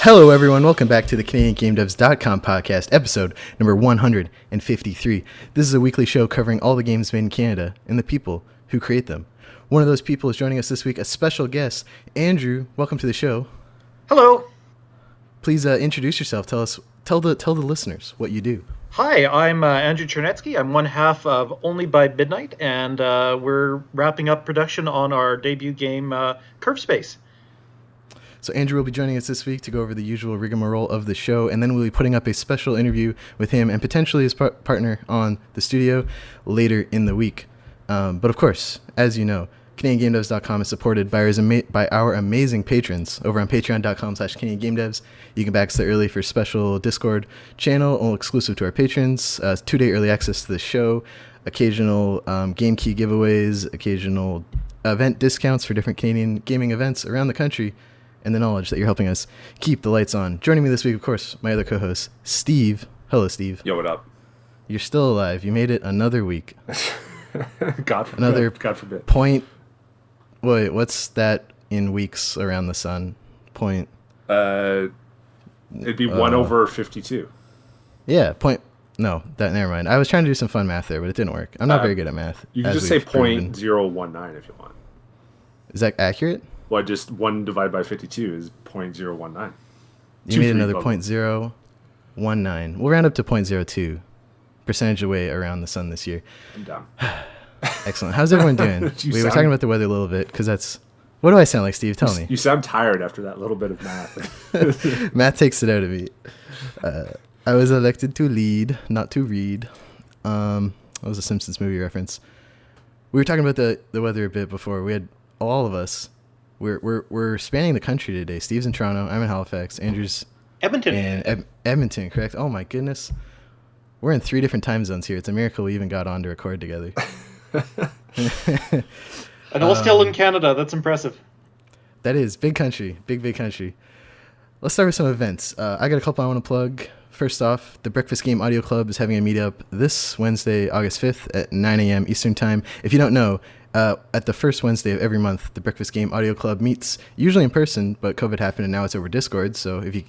Hello, everyone. Welcome back to the CanadianGameDevs.com podcast, episode number 153. This is a weekly show covering all the games made in Canada and the people who create them. One of those people is joining us this week, a special guest. Andrew, welcome to the show. Hello. Please introduce yourself. Tell the listeners what you do. Hi, I'm Andrew Czarnietzki. I'm one half of Only by Midnight, and we're wrapping up production on our debut game, Curve Space. So Andrew will be joining us this week to go over the usual rigmarole of the show, and then we'll be putting up a special interview with him and potentially his partner on the studio later in the week. But of course, as you know, CanadianGameDevs.com is supported by our amazing patrons over on patreon.com/CanadianGameDevs. You can back us early for special Discord channel, all exclusive to our patrons, 2-day early access to the show, occasional game key giveaways, occasional event discounts for different Canadian gaming events around the country, and the knowledge that you're helping us keep the lights on. Joining me this week, of course, my other co-host, Steve. Hello, Steve. Yo, what up? You're still alive. You made it another week. God forbid. Another God forbid. point. Wait, what's that in weeks around the sun? Point. It'd be 1 over 52. Yeah, point. No, never mind. I was trying to do some fun math there, but it didn't work. I'm not very good at math. You can just say .019 if you want. Is that accurate? Well, just 1 divided by 52 is .019. You made another .019. We'll round up to .02 percentage away around the sun this year. I'm down. Excellent. How's everyone doing? We were talking about the weather a little bit because that's... What do I sound like, Steve? Tell me. You sound tired after that little bit of math. Math takes it out of me. I was elected to lead, not to read. That was a Simpsons movie reference. We were talking about the weather a bit before. We had all of us... We're spanning the country today. Steve's in Toronto. I'm in Halifax. Andrew's Edmonton. in Edmonton, correct? Oh my goodness. We're in 3 different time zones here. It's a miracle we even got on to record together. And all still in Canada. That's impressive. That is big country. Big country. Let's start with some events. I got a couple I want to plug. First off, the Breakfast Game Audio Club is having a meetup this Wednesday, August 5th at 9 a.m. Eastern Time. If you don't know, at the first Wednesday of every month, the Breakfast Game Audio Club meets usually in person, but COVID happened and now it's over Discord. So if you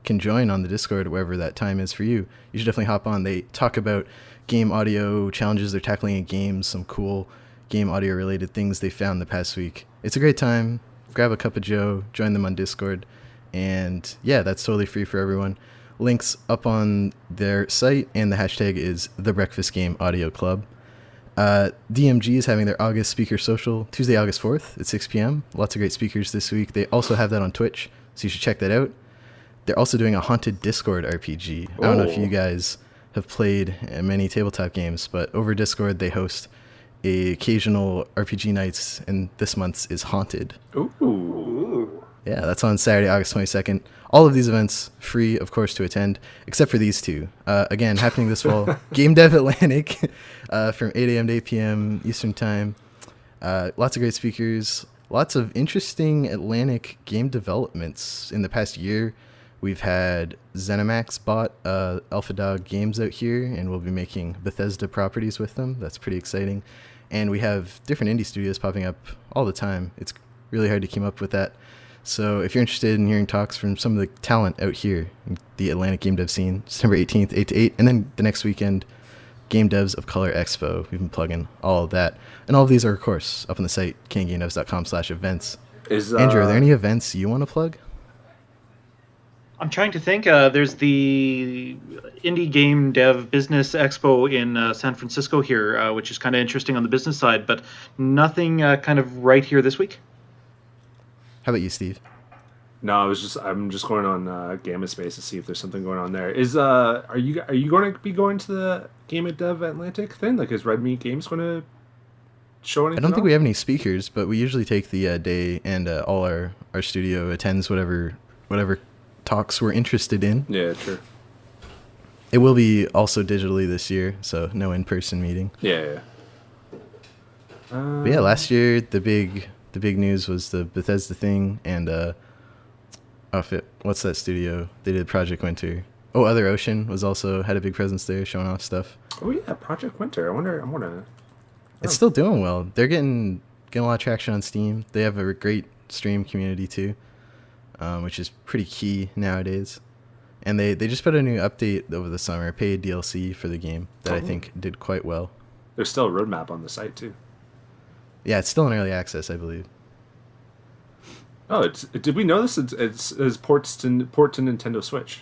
can join on the Discord, wherever that time is for you, you should definitely hop on. They talk about game audio challenges they're tackling in games, some cool game audio related things they found the past week. It's a great time. Grab a cup of joe, join them on Discord. And yeah, that's totally free for everyone. Links up on their site, and the hashtag is the Breakfast Game Audio Club. DMG is having their August Speaker Social Tuesday, August 4th at 6 p.m. Lots of great speakers this week. They also have that on Twitch, so you should check that out. They're also doing a Haunted Discord RPG. I don't know if you guys have played many tabletop games, but over Discord they host occasional RPG nights, and this month's is Haunted. Ooh. Yeah, that's on Saturday, August 22nd. All of these events free, of course, to attend, except for these two. Again, happening this fall. Game Dev Atlantic from 8 a.m. to 8 p.m. Eastern Time. Lots of great speakers. Lots of interesting Atlantic game developments. In the past year, we've had ZeniMax bought Alpha Dog Games out here, and we'll be making Bethesda properties with them. That's pretty exciting. And we have different indie studios popping up all the time. It's really hard to keep up with that. So if you're interested in hearing talks from some of the talent out here in the Atlantic game dev scene, September 18th, 8 to 8, and then the next weekend, Game Devs of Color Expo. We've been plugging all of that. And all of these are, of course, up on the site, CanadianGameDevs.com/events. Andrew, are there any events you want to plug? I'm trying to think. There's the Indie Game Dev Business Expo in San Francisco here, which is kind of interesting on the business side, but nothing kind of right here this week. How about you, Steve? No, I'm just going on Gamma Space to see if there's something going on there. Are you going to be going to the Game Dev Atlantic thing? Like, is Red Meat Games going to show anything? I don't think we have any speakers, but we usually take the day, and all our studio attends whatever talks we're interested in. Yeah, true. It will be also digitally this year, so no in-person meeting. Yeah. But yeah, last year the big news was the Bethesda thing, and what's that studio? They did Project Winter. Oh, Other Ocean had a big presence there, showing off stuff. Oh yeah, Project Winter. I wonder. It's still doing well. They're getting a lot of traction on Steam. They have a great stream community too. which is pretty key nowadays. And they just put a new update over the summer, paid DLC for the game that I think did quite well. There's still a roadmap on the site too. Yeah, it's still in early access, I believe. Oh, did we know this? It's port to Nintendo Switch.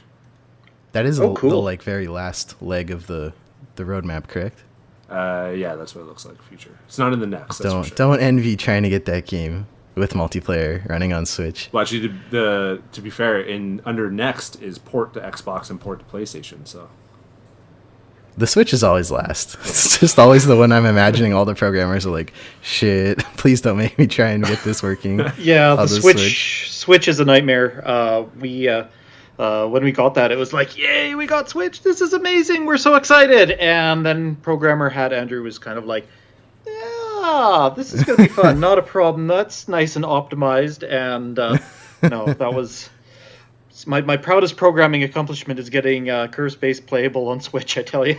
That is cool. the like very last leg of the roadmap, correct? Yeah, that's what it looks like. Future. It's not in the next. Don't envy trying to get that game with multiplayer running on Switch. Well, actually, to be fair, under next is port to Xbox and port to PlayStation. So the Switch is always last. It's just always the one I'm imagining. All the programmers are like, "Shit, please don't make me try and get this working." Yeah, the Switch is a nightmare. When we got that, it was like, "Yay, we got Switch! This is amazing! We're so excited!" And then programmer Hat Andrew was kind of like, "Yeah, this is gonna be fun. Not a problem. That's nice and optimized." And no, that was my proudest programming accomplishment is getting Curve Space playable on Switch. I tell you.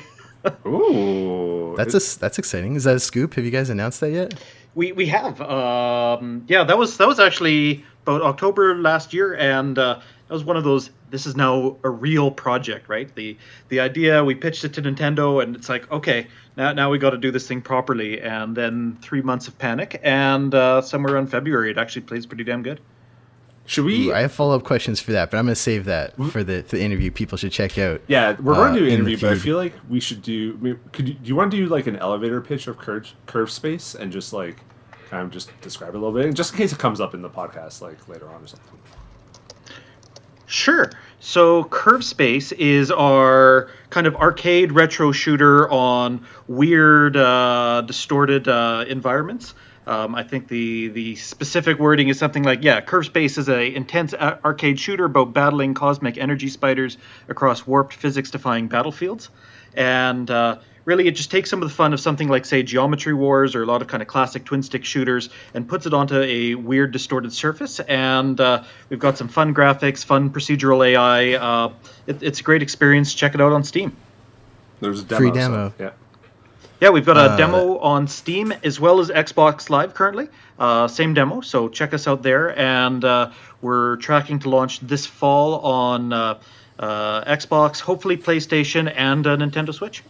Ooh, that's exciting. Is that a scoop? Have you guys announced that yet? We have. Yeah, that was actually about October last year, and that was one of those. This is now a real project, right? The idea, we pitched it to Nintendo, and it's like, okay, now we got to do this thing properly. And then 3 months of panic, and somewhere in February, it actually plays pretty damn good. Should we? Ooh, I have follow-up questions for that, but I'm going to save that for the interview people should check out. Yeah, we're going to do an interview, but I feel like we should do... do you want to do like an elevator pitch of Curve Space and just like kind of just describe it a little bit, just in case it comes up in the podcast like later on or something? Sure. So Curve Space is our kind of arcade retro shooter on weird, distorted environments. I think the specific wording is something like, Curve Space is an intense arcade shooter about battling cosmic energy spiders across warped physics-defying battlefields. And really, it just takes some of the fun of something like, say, Geometry Wars or a lot of kind of classic twin-stick shooters and puts it onto a weird, distorted surface. And we've got some fun graphics, fun procedural AI. It's a great experience. Check it out on Steam. There's a demo. Free demo. So, yeah. Yeah, we've got a demo on Steam as well as Xbox Live currently. Same demo, so check us out there. And we're tracking to launch this fall on Xbox, hopefully PlayStation, and Nintendo Switch.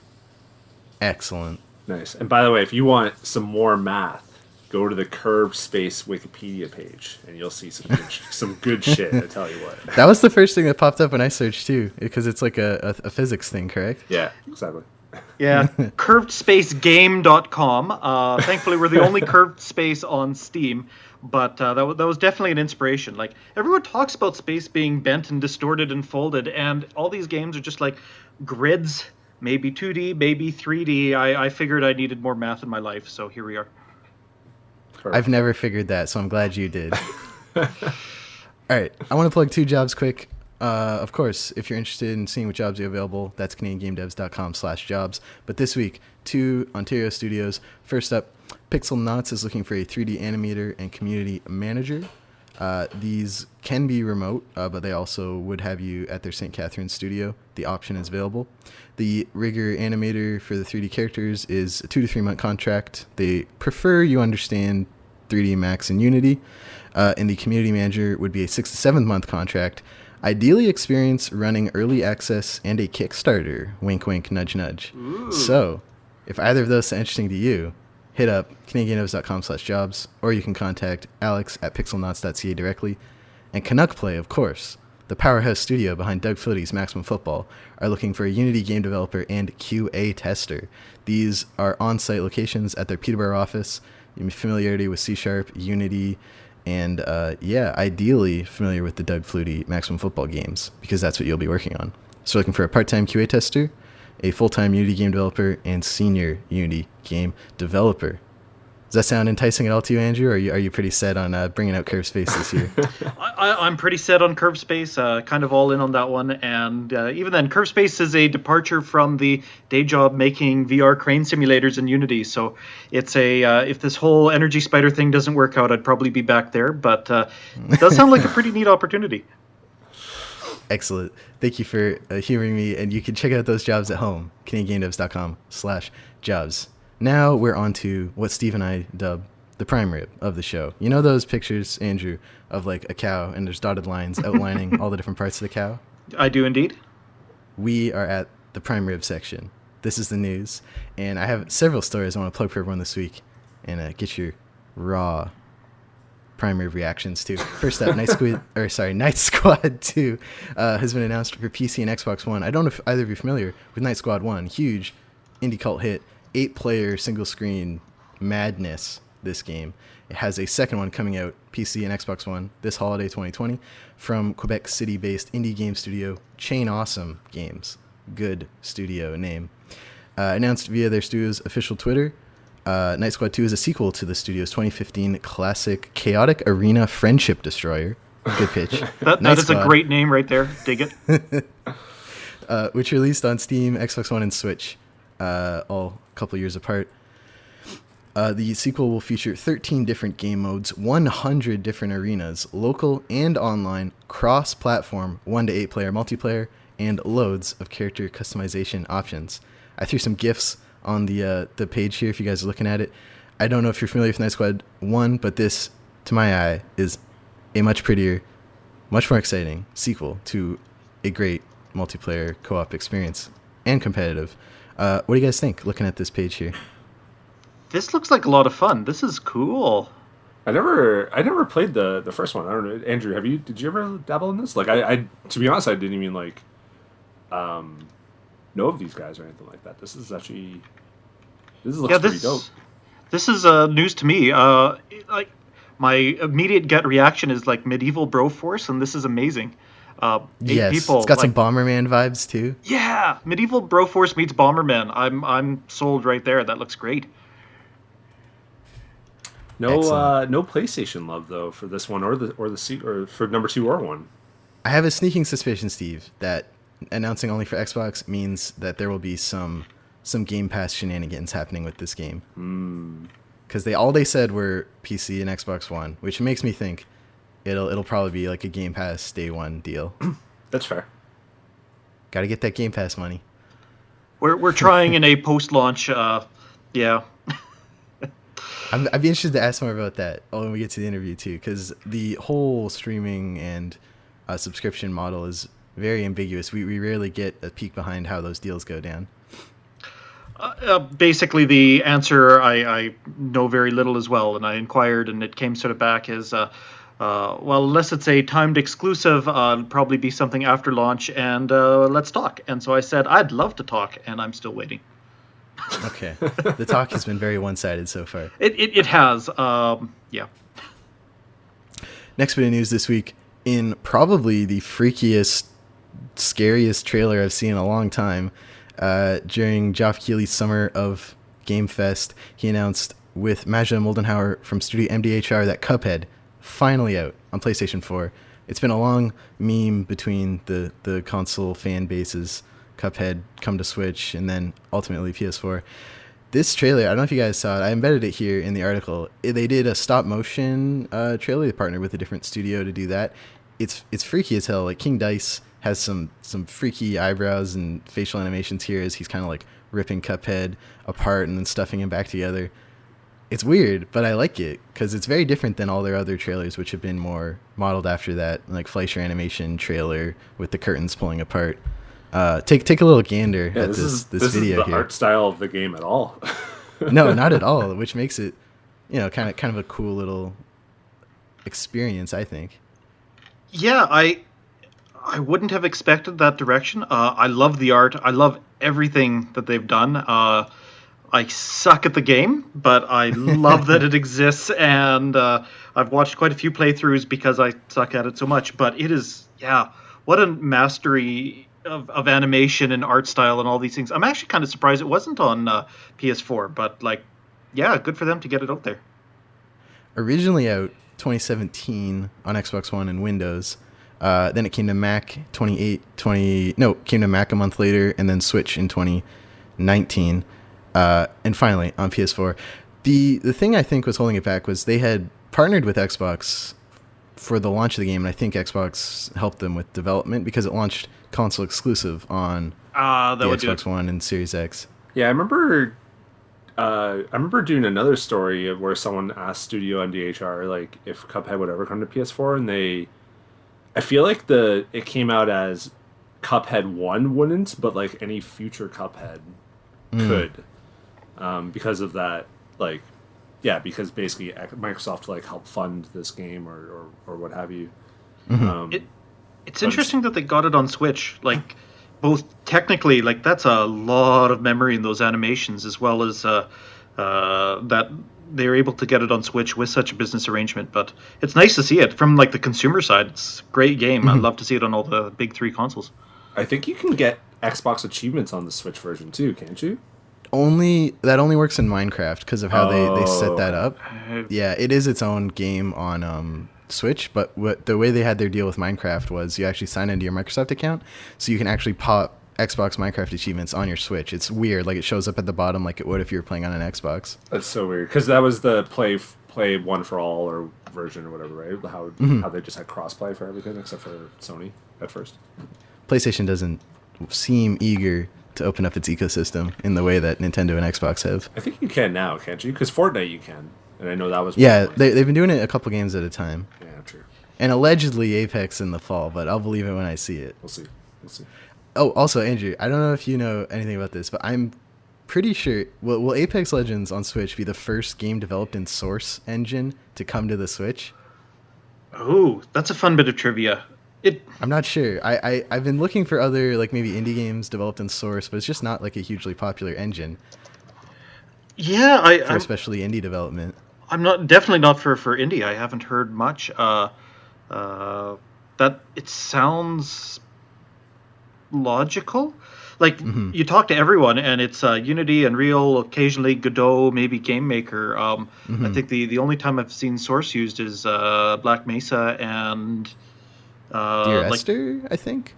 Excellent. Nice. And by the way, if you want some more math, go to the Curve Space Wikipedia page, and you'll see some good shit, I tell you what. That was the first thing that popped up when I searched, too, because it's like a physics thing, correct? Yeah, exactly. Yeah, curvedspacegame.com. Thankfully, we're the only curved space on Steam, but that was definitely an inspiration. Like, everyone talks about space being bent and distorted and folded, and all these games are just like grids, maybe 2D, maybe 3D. I figured I needed more math in my life, so here we are. Perfect. I've never figured that, so I'm glad you did. All right, I want to plug 2 jobs quick. Of course, if you're interested in seeing what jobs are available, that's CanadianGameDevs.com/jobs. But this week, 2 Ontario studios. First up, Pixel Knots is looking for a 3D animator and community manager. These can be remote, but they also would have you at their St. Catharines studio. The option is available. The rigger animator for the 3D characters is a 2 to 3 month contract. They prefer you understand 3D Max and Unity. And the community manager would be a 6 to 7 month contract. Ideally experience running early access and a Kickstarter. Wink, wink, nudge, nudge. Ooh. So, if either of those are interesting to you, hit up CanadianGameDevs.com/jobs, or you can contact Alex at pixelknots.ca directly. And Canuck Play, of course, the powerhouse studio behind Doug Flutie's Maximum Football, are looking for a Unity game developer and QA tester. These are on-site locations at their Peterborough office. Familiarity with C#, Unity, and ideally familiar with the Doug Flutie Maximum Football games, because that's what you'll be working on. So looking for a part-time QA tester, a full-time Unity game developer, and senior Unity game developer. Does that sound enticing at all to you, Andrew, or are you pretty set on bringing out Curve Space this year? I'm pretty set on Curve Space, kind of all in on that one. And even then, Curve Space is a departure from the day job making VR crane simulators in Unity. So it's if this whole energy spider thing doesn't work out, I'd probably be back there. But it does sound like a pretty neat opportunity. Excellent. Thank you for hearing me. And you can check out those jobs at home, CanadianGameDevs.com/jobs. Now we're on to what Steve and I dub the prime rib of the show. You know those pictures, Andrew, of like a cow and there's dotted lines outlining all the different parts of the cow? I do indeed. We are at the prime rib section. This is the news, and I have several stories I want to plug for everyone this week, and get your raw prime rib reactions too. First up, Night Squad 2 has been announced for PC and Xbox One. I don't know if either of you are familiar with Night Squad 1. Huge indie cult hit, 8-player single screen madness. This game. It has a second one coming out PC and Xbox One this holiday 2020 from Quebec City-based indie game studio Chain Awesome Games. Good studio name. Announced via their studio's official Twitter, Night Squad 2 is a sequel to the studio's 2015 classic Chaotic Arena Friendship Destroyer. Good pitch. that is a great name right there. Dig it. Which released on Steam, Xbox One, and Switch, all a couple years apart. The sequel will feature 13 different game modes, 100 different arenas, local and online, cross-platform, 1 to 8 player multiplayer, and loads of character customization options. I threw some GIFs on the page here if you guys are looking at it. I don't know if you're familiar with Night Squad 1, but this, to my eye, is a much prettier, much more exciting sequel to a great multiplayer co-op experience and competitive. What do you guys think looking at this page here? This looks like a lot of fun. This is cool. I never played the first one. I don't know, Andrew. Did you ever dabble in this? Like, I to be honest, I didn't even like know of these guys or anything like that. This looks pretty dope. This is news to me. Like, my immediate gut reaction is like medieval Broforce, and this is amazing. 8 people. It's got some Bomberman vibes too. Yeah, medieval Broforce meets Bomberman. I'm sold right there. That looks great. No PlayStation love though for this one or for number 2 or 1. I have a sneaking suspicion, Steve, that announcing only for Xbox means that there will be some Game Pass shenanigans happening with this game. Because they said were PC and Xbox One, which makes me think it'll probably be like a Game Pass day one deal. That's fair. Got to get that Game Pass money. We're trying in a post-launch. Yeah. I'd be interested to ask more about that when we get to the interview too, because the whole streaming and subscription model is very ambiguous. We rarely get a peek behind how those deals go down. Basically, the answer I know very little as well, and I inquired, and it came sort of back as, well, unless it's a timed exclusive, it'll probably be something after launch, and let's talk. And so I said, I'd love to talk, and I'm still waiting. Okay. The talk has been very one-sided so far. It has, yeah. Next bit of news this week, in probably the freakiest, scariest trailer I've seen in a long time, during Geoff Keighley's Summer of Game Fest, he announced with Maja Moldenhauer from Studio MDHR that Cuphead, finally out on PlayStation 4. It's been a long meme between the console fan bases. Cuphead come to Switch and then ultimately PS4. This trailer, I don't know if you guys saw it. I embedded it here in the article. They did a stop motion trailer. They partnered with a different studio to do that. It's freaky as hell. Like King Dice has some freaky eyebrows and facial animations here as he's kind of like ripping Cuphead apart and then stuffing him back together. It's weird, but I like it because it's very different than all their other trailers, which have been more modeled after that, like Fleischer animation trailer with the curtains pulling apart. Take a little gander at this video is the here. art style of the game at all. No, not at all, which makes it, kind of a cool little experience, I think. Yeah, I wouldn't have expected that direction. I love the art. I love everything that they've done. I suck at the game, but I love that it exists, and I've watched quite a few playthroughs because I suck at it so much. But it is, what a mastery of animation and art style and all these things. I'm actually kind of surprised it wasn't on PS4, but good for them to get it out there. Originally out 2017 on Xbox One and Windows. Then it came to Mac came to Mac a month later, and then Switch in 2019. And finally on PS4. The thing I think was holding it back was they had partnered with Xbox for the launch of the game, and I think Xbox helped them with development because it launched console exclusive on the Xbox One and Series X. Yeah, I remember I remember doing another story where someone asked Studio MDHR like if Cuphead would ever come to PS4, and I feel like it came out as Cuphead 1 wouldn't, but like any future Cuphead could, because of that, like, yeah, because basically Microsoft like helped fund this game or what have you. It's interesting that they got it on Switch. Like, both technically, like that's a lot of memory in those animations, as well as that they were able to get it on Switch with such a business arrangement. But it's nice to see it from like the consumer side. It's a great game. I'd love to see it on all the big three consoles. I think you can get Xbox achievements on the Switch version too, can't you? That only works in Minecraft because of how they set that up. Yeah, it is its own game on Switch, but the way they had their deal with Minecraft was you actually sign into your Microsoft account, so you can actually pop Xbox Minecraft achievements on your Switch. It's weird, like it shows up at the bottom like it would if you were playing on an Xbox. That's so weird because that was the play one for all or version or whatever, right? How they just had crossplay for everything except for Sony at first. PlayStation doesn't seem eager to open up its ecosystem in the way that Nintendo and Xbox have. I think you can now, can't you? Because Fortnite you can, and I know that was they've been doing it a couple games at a time. Yeah, true. And allegedly Apex in the fall, but I'll believe it when I see it. We'll see. Oh, also Andrew, I don't know if you know anything about this, but I'm pretty sure will Apex Legends on Switch be the first game developed in Source engine to come to the Switch? Oh, that's a fun bit of trivia. I'm not sure. I've been looking for other like maybe indie games developed in Source, but it's just not like a hugely popular engine. Yeah, for especially indie development. I'm definitely not for indie. I haven't heard much. That it sounds logical. Like you talk to everyone, and it's Unity, Unreal, occasionally Godot, maybe Game Maker. I think the only time I've seen Source used is Black Mesa and. Dear Esther, I think.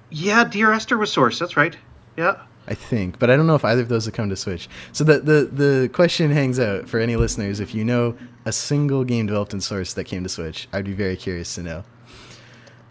Yeah, Dear Esther was Source. That's right. Yeah. I think, but I don't know if either of those have come to Switch. So the question hangs out for any listeners. If you know a single game developed in Source that came to Switch, I'd be very curious to know.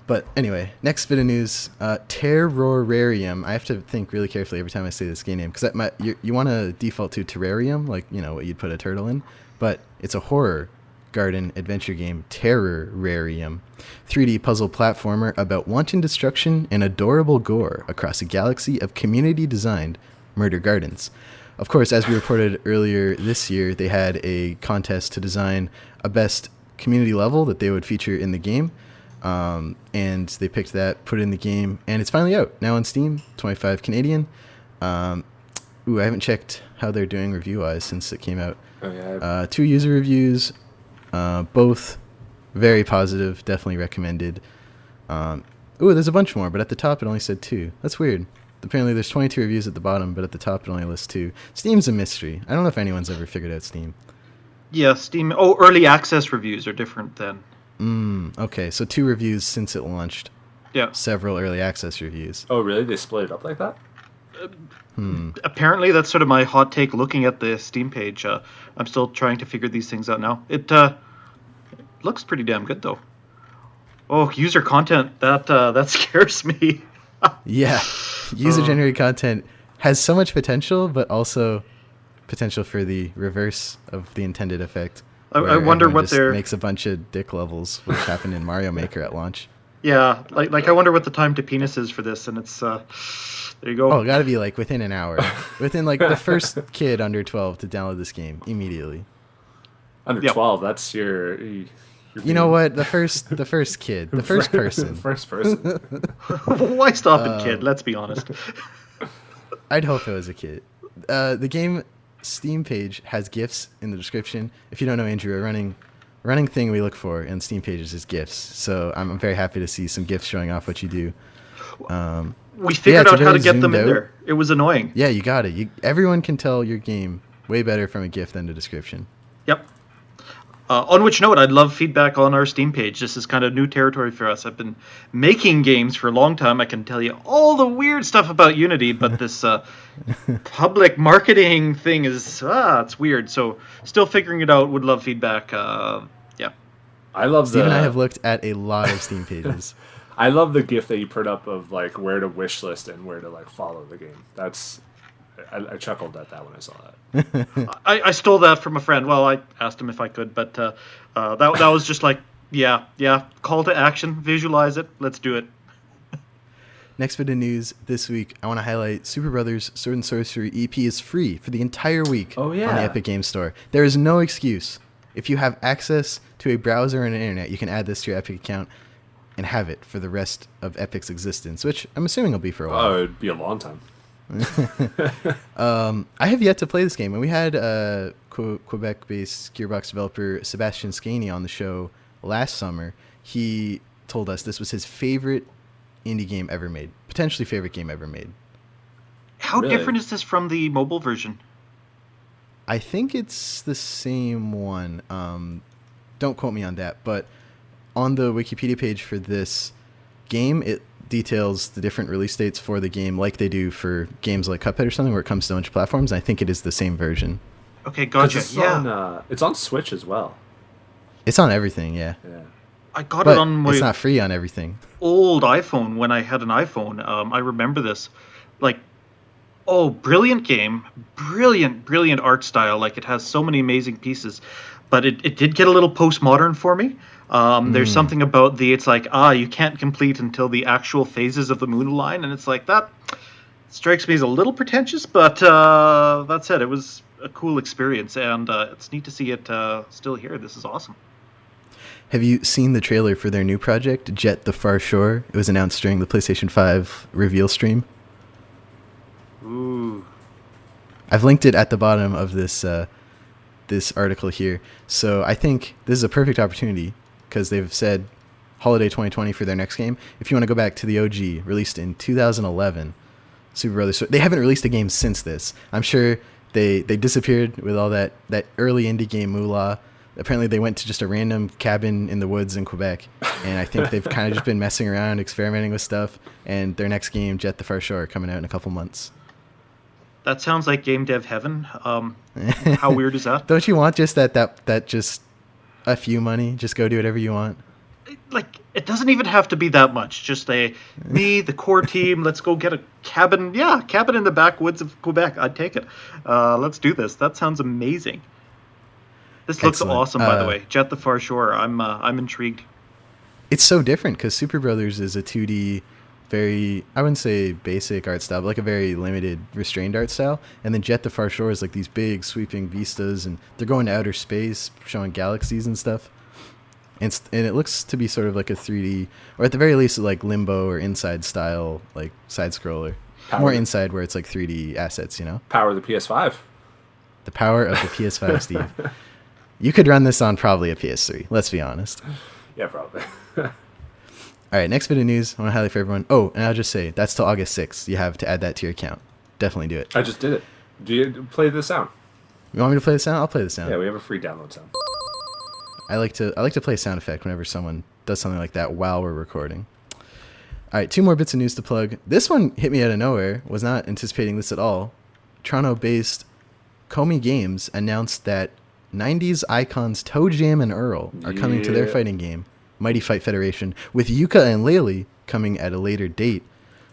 But anyway, next bit of news: Terrorarium. I have to think really carefully every time I say this game name because you want to default to terrarium, like what you'd put a turtle in, but it's a horror garden adventure game, Terrorarium, 3D puzzle platformer about wanton destruction and adorable gore across a galaxy of community-designed murder gardens. Of course, as we reported earlier this year, they had a contest to design a best community level that they would feature in the game, and they picked that, put it in the game, and it's finally out now on Steam, 25 Canadian. I haven't checked how they're doing review-wise since it came out. 2 user reviews. Both very positive, definitely recommended. There's a bunch more, but at the top it only said 2. That's weird. Apparently there's 22 reviews at the bottom, but at the top it only lists 2. Steam's a mystery. I don't know if anyone's ever figured out Steam. Yeah, Steam. Oh, early access reviews are different then. Okay, so 2 reviews since it launched. Yeah. Several early access reviews. Oh, really? They split it up like that? Apparently, that's sort of my hot take looking at the Steam page. I'm still trying to figure these things out now. It looks pretty damn good, though. Oh, user content. That scares me. Yeah. User-generated content has so much potential, but also potential for the reverse of the intended effect. I wonder what just makes a bunch of dick levels, which happened in Mario Maker at launch. Yeah, like I wonder what the time to penis is for this, and it's there you go. Oh, gotta be like within an hour, within like the first kid under 12 to download this game immediately. Under 12, that's your. You know what? The first kid, the first person. First person. Why stop at kid? Let's be honest. I'd hope it was a kid. The game Steam page has GIFs in the description. If you don't know, Andrew, a running thing we look for in Steam pages is GIFs. So I'm very happy to see some GIFs showing off what you do. We figured out how to get them in there. It was annoying. Yeah, you got it. Everyone can tell your game way better from a GIF than a description. Yep. On which note, I'd love feedback on our Steam page. This is kind of new territory for us. I've been making games for a long time. I can tell you all the weird stuff about Unity, but this public marketing thing is, it's weird. So still figuring it out. Would love feedback. Yeah. I love Steve and I have looked at a lot of Steam pages. I love the GIF that you put up of like where to wishlist and where to like follow the game. I chuckled at that when I saw that. I stole that from a friend. Well, I asked him if I could, but that was just like, yeah, call to action, visualize it, let's do it. Next bit of news this week, I want to highlight Superbrothers Sword and Sorcery EP is free for the entire week Oh, yeah. on the Epic Games Store. There is no excuse. If you have access to a browser and an internet, you can add this to your Epic account and have it for the rest of Epic's existence, which I'm assuming will be for a while. Oh, it'd be a long time. I have yet to play this game, and we had Quebec-based Gearbox developer Sebastian Scaney on the show last summer. He told us this was his favorite indie game ever made, potentially favorite game ever made. How Really? different is this from the mobile version? I think it's the same one. Don't quote me on that, but on the Wikipedia page for this game, it details the different release dates for the game like they do for games like Cuphead or something, where it comes to a bunch of platforms. I think it is the same version. Okay, gotcha. It's on Switch as well. It's on everything, yeah. Yeah. I got But it on my it's not free on everything. old iPhone when I had an iPhone. I remember this. Like, oh, brilliant game. Brilliant art style. Like, it has so many amazing pieces. But it did get a little postmodern for me. There's something about it's like, you can't complete until the actual phases of the moon align. And it's like, that strikes me as a little pretentious. But that said, it was a cool experience. And it's neat to see it still here. This is awesome. Have you seen the trailer for their new project, Jet the Far Shore? It was announced during the PlayStation 5 reveal stream. Ooh. I've linked it at the bottom of this this article here. So I think this is a perfect opportunity because they've said holiday 2020 for their next game. If you want to go back to the OG, released in 2011, Superbrothers. So they haven't released a game since this. I'm sure they disappeared with all that early indie game moolah. Apparently they went to just a random cabin in the woods in Quebec, and I think they've kind of just been messing around, experimenting with stuff, and their next game, Jet the Far Shore, coming out in a couple months. That sounds like game dev heaven. How weird is that? Don't you want just that just a few money? Just go do whatever you want. Like, it doesn't even have to be that much. Just the core team, let's go get a cabin. Yeah, cabin in the backwoods of Quebec. I'd take it. Let's do this. That sounds amazing. This looks Excellent. awesome, by the way. Jet the Far Shore. I'm intrigued. It's so different because Superbrothers is a 2D, very, I wouldn't say basic art style, but like a very limited, restrained art style. And then Jet the Far Shore is like these big, sweeping vistas, and they're going to outer space, showing galaxies and stuff. And it looks to be sort of like a 3D, or at the very least, like Limbo or Inside style, like side scroller. More Inside, where it's like 3D assets, you know? Power of the PS5. The power of the PS5, Steve. You could run this on probably a PS3, let's be honest. Yeah, probably. All right, next bit of news I want to highlight for everyone. Oh, and I'll just say, that's till August 6th. You have to add that to your account. Definitely do it. I just did it. Do you play the sound? You want me to play the sound? I'll play the sound. Yeah, we have a free download sound. I like to play a sound effect whenever someone does something like that while we're recording. All right, 2 more bits of news to plug. This one hit me out of nowhere. Was not anticipating this at all. Toronto-based Komi Games announced that 90s icons Toe Jam and Earl are coming to their fighting game, Mighty Fight Federation, with Yuka and Laylee coming at a later date.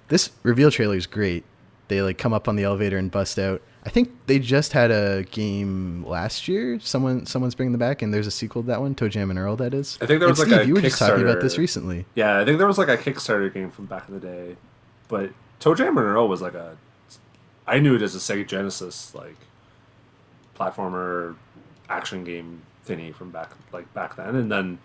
This reveal trailer is great. They like come up on the elevator and bust out. I think they just had a game last year. Someone's bringing them back, and there's a sequel to that one, Toe Jam and Earl. That is. I think there was and like Steve, a you were just talking about Kickstarter. this recently. Yeah, I think there was like a Kickstarter game from back in the day, but Toe Jam and Earl was like I knew it as a Sega Genesis like platformer action game thingy from back then, and then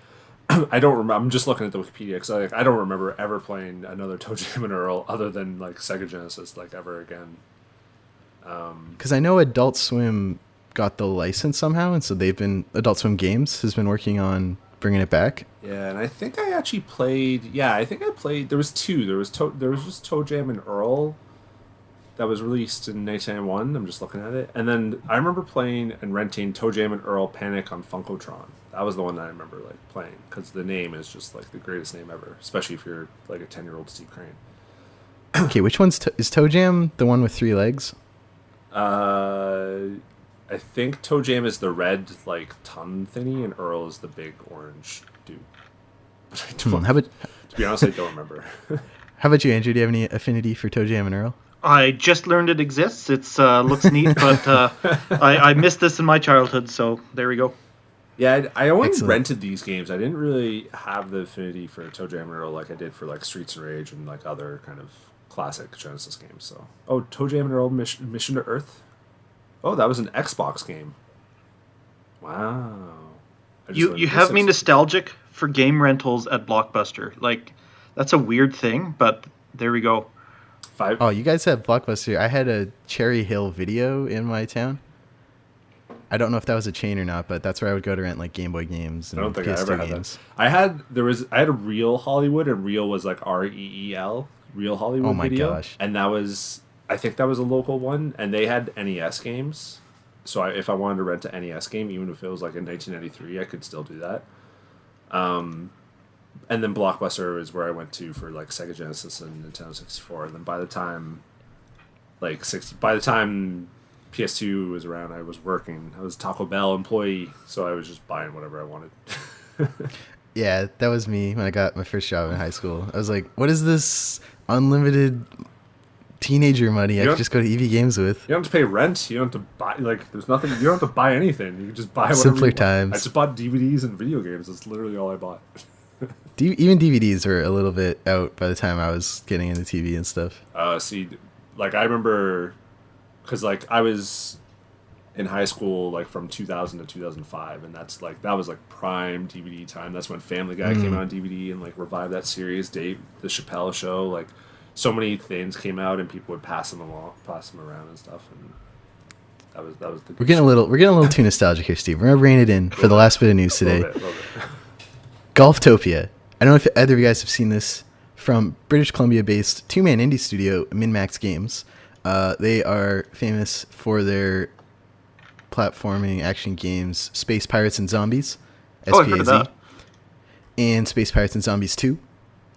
I don't remember. I'm just looking at the Wikipedia because I don't remember ever playing another Toe Jam and Earl other than like Sega Genesis like ever again. Because I know Adult Swim got the license somehow, and so Adult Swim Games has been working on bringing it back. Yeah, and I think I actually played. Yeah, I think I played. There was 2. There was just Toe Jam and Earl that was released in 1991. I'm just looking at it, and then I remember playing and renting Toe Jam and Earl Panic on Funkotron. That was the one that I remember like playing because the name is just like the greatest name ever, especially if you're like a 10-year-old Steve Crane. Okay, which one's is Toe Jam the one with 3 legs? I think Toe Jam is the red like ton thingy, and Earl is the big orange dude. But I don't, How about to be honest, I don't remember. How about you, Andrew? Do you have any affinity for Toe Jam and Earl? I just learned it exists. It's looks neat, but I missed this in my childhood, so there we go. Yeah, I only Excellent. rented these games. I didn't really have the affinity for Toe Jam and Earl like I did for like Streets and Rage and like other kind of classic Genesis games. So, Toe Jam and Earl Mission to Earth. Oh, that was an Xbox game. Wow. You have me nostalgic for game rentals at Blockbuster. Like, that's a weird thing, but there we go. Oh, you guys have Blockbuster. I had a Cherry Hill Video in my town. I don't know if that was a chain or not, but that's where I would go to rent like Game Boy games and I don't think PS2 I ever had games. that. I had a Real Hollywood, and Real was like REEL, Real Hollywood Oh my Video. gosh. And I think that was a local one, and they had NES games. So if I wanted to rent an NES game, even if it was like in 1993, I could still do that. And then Blockbuster is where I went to for like Sega Genesis and Nintendo 64. And then by the time PS2 was around, I was working. I was a Taco Bell employee, so I was just buying whatever I wanted. Yeah, that was me when I got my first job in high school. I was like, what is this unlimited teenager money I could just go to EV Games with? You don't have to pay rent. You don't have to buy, like, there's nothing. You don't have to buy anything. You can just buy whatever Simpler you want. times. I just bought DVDs and video games. That's literally all I bought. Even DVDs were a little bit out by the time I was getting into TV and stuff. See, like, I remember, because, like, I was in high school, like, from 2000 to 2005, and that was, like, prime DVD time. That's when Family Guy came out on DVD and, like, revived that series. Dave, the Chappelle Show, like, so many things came out, and people would pass them around and stuff, and that was the We're getting a little too nostalgic here, Steve. We're gonna rein it in for the last bit of news today. Little bit. Golftopia. I don't know if either of you guys have seen this, from British Columbia-based two-man indie studio Min-Max Games. They are famous for their platforming action games Space Pirates and Zombies, Oh, I've heard of that. and Space Pirates and Zombies 2,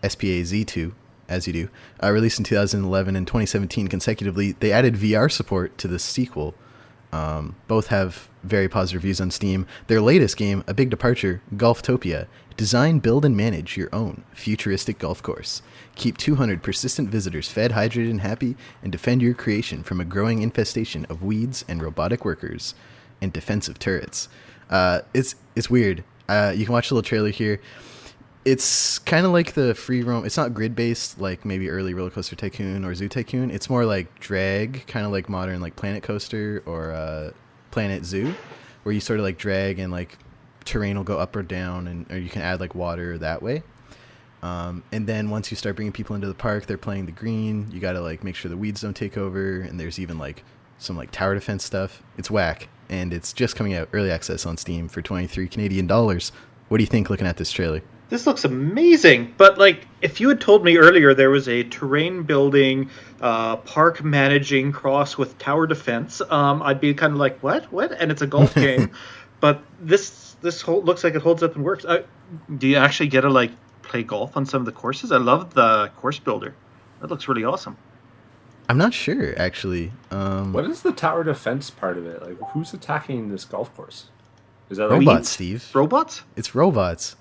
SPAZ2, as you do, released in 2011 and 2017 consecutively. They added VR support to the sequel. Both have very positive reviews on Steam. Their latest game, a big departure, Golftopia. Design, build, and manage your own futuristic golf course. Keep 200 persistent visitors fed, hydrated, and happy, and defend your creation from a growing infestation of weeds and robotic workers and defensive turrets. It's weird. You can watch a little trailer here. It's kind of like the free roam. It's not grid based like maybe early Roller Coaster Tycoon or Zoo Tycoon. It's more like drag, kind of like modern like Planet Coaster or Planet Zoo, where you sort of like drag and like terrain will go up or down, or you can add like water that way. And then once you start bringing people into the park, they're playing the green. You got to like make sure the weeds don't take over, and there's even like some like tower defense stuff. It's whack, and it's just coming out early access on Steam for 23 Canadian dollars. What do you think looking at this trailer? This looks amazing, but like if you had told me earlier there was a terrain building, park managing cross with tower defense, I'd be kind of like, what? And it's a golf game, but this looks like it holds up and works. Do you actually get to like play golf on some of the courses? I love the course builder. That looks really awesome. I'm not sure actually. What is the tower defense part of it? Like, who's attacking this golf course? Is that like Robots, Steve? Robots? It's robots.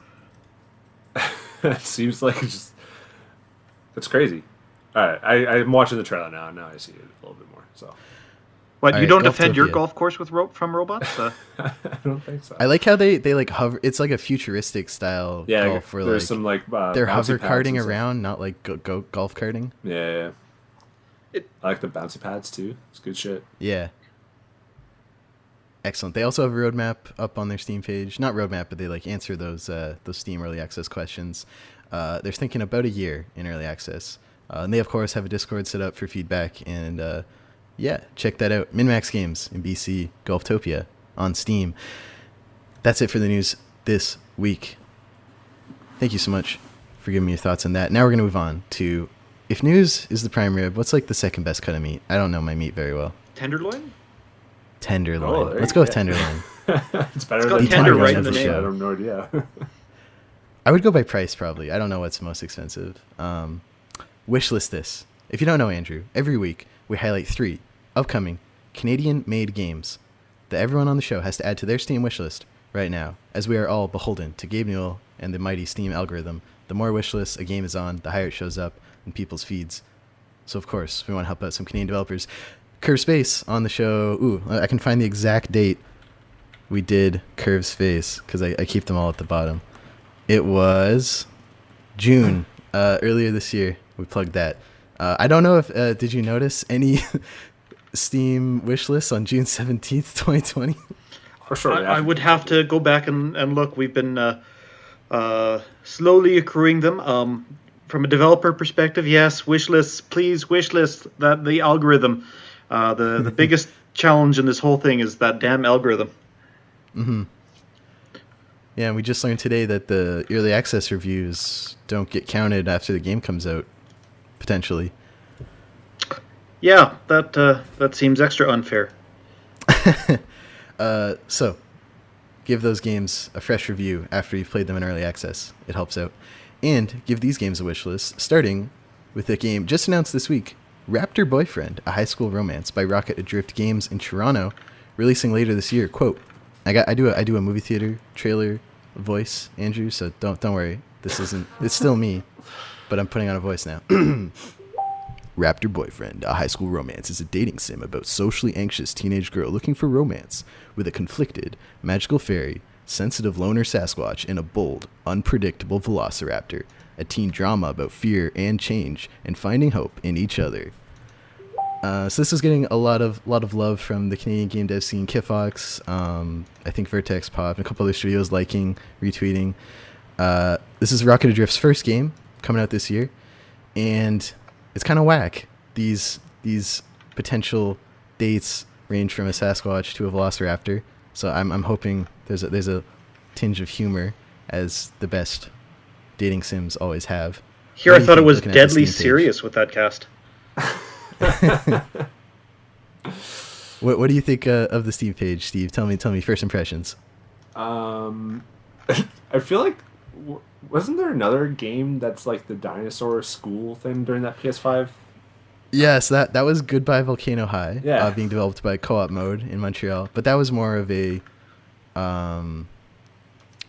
It seems like it's crazy. All right, I'm watching the trailer now. Now I see it a little bit more. So, What, you right, don't defend your Golftopia. golf course with from robots? I don't think so. I like how they like hover. It's like a futuristic style golf where there's like some like they're bouncy hover pads karting and stuff. around, not like go golf karting. Yeah. I like the bouncy pads too. It's good shit. Yeah. Excellent. They also have a roadmap up on their Steam page. Not roadmap, but they like answer those Steam early access questions. They're thinking about a year in early access, and they of course have a Discord set up for feedback. And yeah, check that out. Min-Max Games in BC, Golftopia on Steam. That's it for the news this week. Thank you so much for giving me your thoughts on that. Now we're gonna move on to, if news is the prime rib, what's like the second best cut of meat? I don't know my meat very well. Tenderloin? Tenderloin. there Let's you go with go. tenderloin. It's better It's got than tender Tiger right in the Woods. name. I have no idea. I would go by price probably. I don't know what's most expensive. Wishlist this. If you don't know, Andrew, every week we highlight 3 upcoming Canadian-made games that everyone on the show has to add to their Steam wishlist right now, as we are all beholden to Gabe Newell and the mighty Steam algorithm. The more wishlists a game is on, the higher it shows up in people's feeds. So of course we want to help out some Canadian developers. Curve Space on the show. Ooh, I can find the exact date we did Curve Space because I keep them all at the bottom. It was June earlier this year. We plugged that. I don't know if did you notice any Steam wish lists on June 17th, 2020? For sure. I would have to go back and look. We've been slowly accruing them. From a developer perspective, yes, wish lists, please, wish list. That the algorithm. The biggest challenge in this whole thing is that damn algorithm. Mm-hmm. Yeah, and we just learned today that the early access reviews don't get counted after the game comes out, potentially. Yeah, that seems extra unfair. So, give those games a fresh review after you've played them in early access. It helps out. And give these games a wish list, starting with a game just announced this week, Raptor Boyfriend, a high school romance by Rocket Adrift Games in Toronto, releasing later this year. Quote, I do a movie theater trailer voice, Andrew, so don't worry. It's still me, but I'm putting on a voice now. Raptor Boyfriend, a high school romance, is a dating sim about socially anxious teenage girl looking for romance with a conflicted, magical fairy, sensitive loner Sasquatch, and a bold, unpredictable Velociraptor. A teen drama about fear and change and finding hope in each other. So this is getting a lot of love from the Canadian game dev scene, Kifox, I think Vertex Pop, and a couple other studios liking, retweeting. This is Rocket Adrift's first game coming out this year, and it's kind of whack. These potential dates range from a Sasquatch to a Velociraptor, so I'm hoping there's a tinge of humor, as the best dating sims always have. Here I thought it was deadly serious with that cast. What do you think of the Steam page, Steve? Tell me first impressions. I feel like wasn't there another game that's like the dinosaur school thing during that PS5? Yes, that was Goodbye Volcano High. Yeah. Being developed by Co-op Mode in Montreal, but that was more of a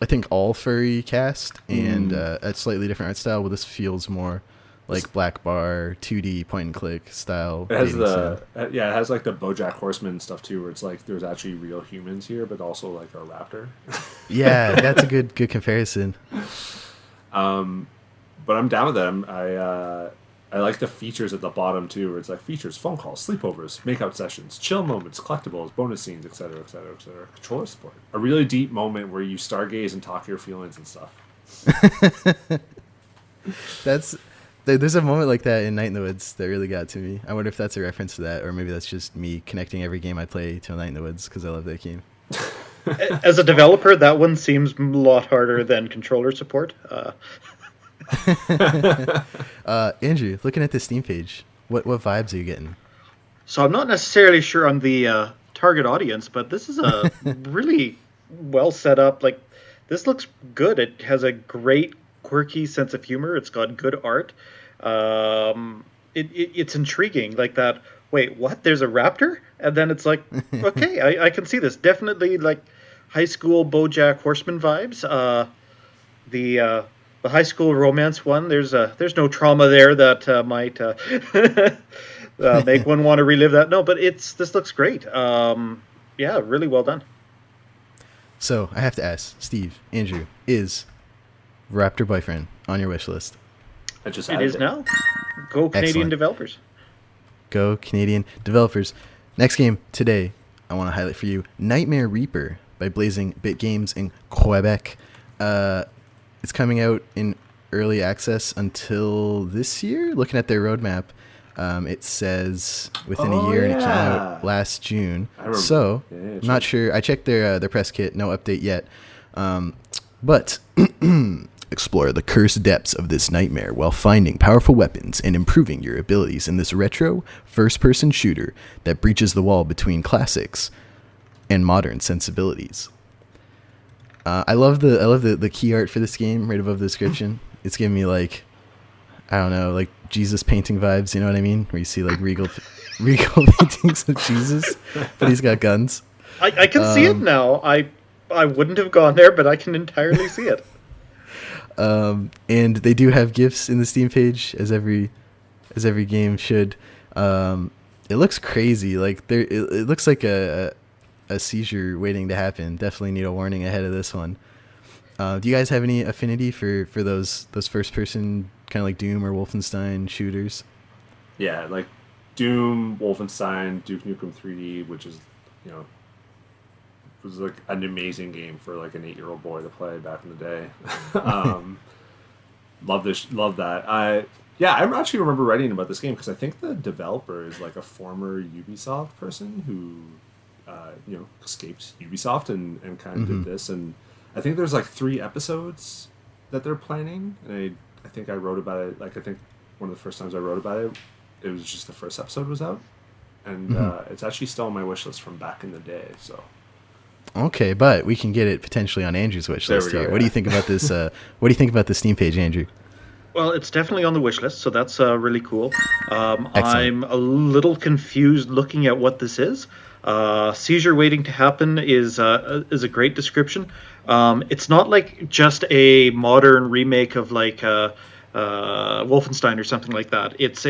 I think all furry cast and a slightly different art style. Well, this feels more like Black Bar 2D point and click style. It has it has like the BoJack Horseman stuff too, where it's like there's actually real humans here, but also like a raptor. Yeah, that's a good comparison. But I'm down with that. I like the features at the bottom too, where it's like features, phone calls, sleepovers, makeout sessions, chill moments, collectibles, bonus scenes, etc., etc., etc. Controller support. A really deep moment where you stargaze and talk your feelings and stuff. There's a moment like that in Night in the Woods that really got to me. I wonder if that's a reference to that, or maybe that's just me connecting every game I play to a Night in the Woods because I love that game. As a developer, that one seems a lot harder than controller support. Andrew, looking at the Steam page, what vibes are you getting? So I'm not necessarily sure on the target audience, but this is a really well set up. Like, this looks good. It has a great quirky sense of humor. It's got good art. It's intriguing. Like that. Wait, what? There's a raptor? And then it's like, okay, I can see this. Definitely like high school BoJack Horseman vibes. The high school romance one, there's no trauma there that might make one want to relive that. No, but this looks great. Yeah, really well done. So I have to ask, Steve, Andrew, is Raptor Boyfriend on your wish list? It is now. Go Canadian Excellent. developers. Go Canadian developers. Next game today, I want to highlight for you Nightmare Reaper by Blazing Bit Games in Quebec. It's coming out in early access until this year. Looking at their roadmap, it says within a year, and it came out last June. So, I'm not sure. I checked their press kit. No update yet. But explore the cursed depths of this nightmare while finding powerful weapons and improving your abilities in this retro first-person shooter that breaches the wall between classics and modern sensibilities. I love the key art for this game right above the description. It's giving me like, I don't know, like Jesus painting vibes. You know what I mean? Where you see like regal paintings of Jesus, but he's got guns. I can see it now. I wouldn't have gone there, but I can entirely see it. And they do have GIFs in the Steam page, as every as every game should. It looks crazy. Like it looks like a seizure waiting to happen. Definitely need a warning ahead of this one. Do you guys have any affinity for those first person kind of like Doom or Wolfenstein shooters? Yeah, like Doom, Wolfenstein, Duke Nukem 3D, which is, you know, was like an amazing game for like an 8-year-old boy to play back in the day. Love that. I actually remember writing about this game because I think the developer is like a former Ubisoft person who, escaped Ubisoft and kind of did this. And I think there's like 3 episodes that they're planning. And I think I wrote about it. Like I think one of the first times I wrote about it, it was just the first episode was out, and it's actually still on my wish list from back in the day. So. Okay, but we can get it potentially on Andrew's wish list here. Yeah. What do you think about this? What do you think about the Steam page, Andrew? Well, it's definitely on the wish list, so that's really cool. I'm a little confused looking at what this is. Seizure waiting to happen is a great description. It's not like just a modern remake of like Wolfenstein or something like that. It's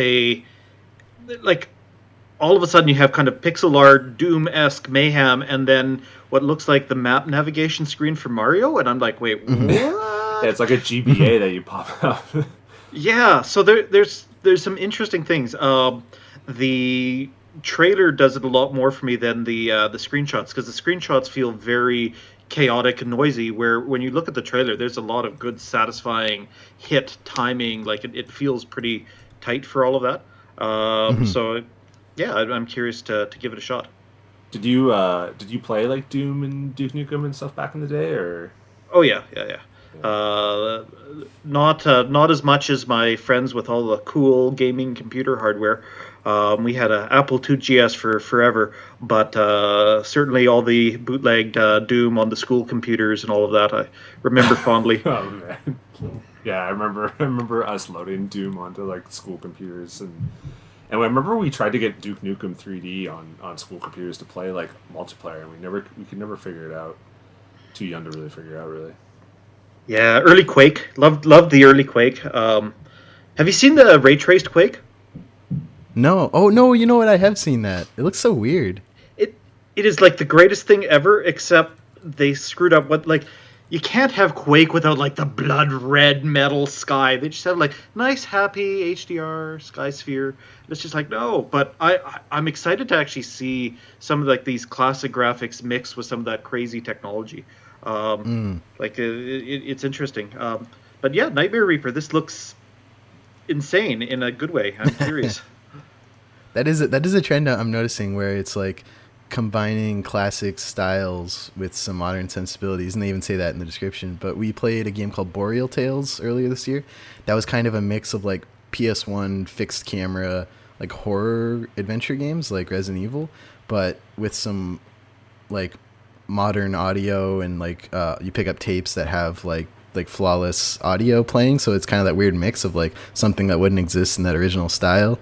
all of a sudden you have kind of pixel art, Doom-esque mayhem, and then what looks like the map navigation screen for Mario, and I'm like, wait, what? Yeah, it's like a GBA that you pop up. Yeah, so there's some interesting things. The trailer does it a lot more for me than the screenshots, because the screenshots feel very chaotic and noisy, where when you look at the trailer, there's a lot of good, satisfying hit timing. Like it feels pretty tight for all of that. So yeah, I'm curious to give it a shot. Did you play like Doom and Duke Nukem and stuff back in the day, or? Oh yeah. Not as much as my friends with all the cool gaming computer hardware. We had an Apple II GS for forever, but certainly all the bootlegged Doom on the school computers and all of that I remember fondly. Oh man, yeah, I remember us loading Doom onto like school computers, and I remember we tried to get Duke Nukem 3D on school computers to play like multiplayer, and we could never figure it out. Too young to really figure it out, really. Yeah, early Quake. Loved the early Quake. Have you seen the ray traced Quake? No. Oh no, you know what? I have seen that. It looks so weird. It is like the greatest thing ever, except they screwed up what like you can't have Quake without like the blood red metal sky. They just have like nice happy HDR sky sphere. It's just like no, but I'm excited to actually see some of like these classic graphics mixed with some of that crazy technology. It's interesting. But yeah, Nightmare Reaper. This looks insane in a good way. I'm curious. That is a trend I'm noticing where it's like combining classic styles with some modern sensibilities, and they even say that in the description. But we played a game called Boreal Tales earlier this year. That was kind of a mix of like PS1 fixed camera, like horror adventure games like Resident Evil, but with some like modern audio, and like you pick up tapes that have like flawless audio playing, so it's kind of that weird mix of like something that wouldn't exist in that original style.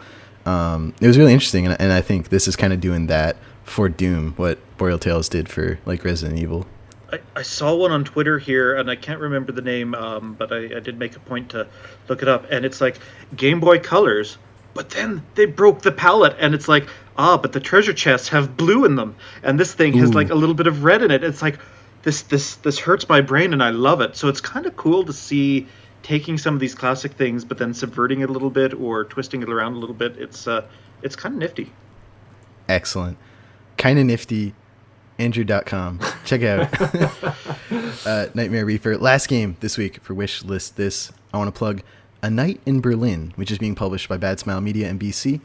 It was really interesting, and I think this is kind of doing that for Doom, what Boreal Tales did for like Resident Evil. I saw one on Twitter here, and I can't remember the name, but I did make a point to look it up, and it's like Game Boy Colors, but then they broke the palette, and it's like, but the treasure chests have blue in them, and this thing has like a little bit of red in it. It's like, this hurts my brain, and I love it. So it's kind of cool to see taking some of these classic things, but then subverting it a little bit or twisting it around a little bit. It's kind of nifty. Excellent. Kind of nifty. Andrew.com. Check it out. Nightmare Reaper. Last game this week for Wishlist this. I want to plug A Night in Berlin, which is being published by Bad Smile Media and BC.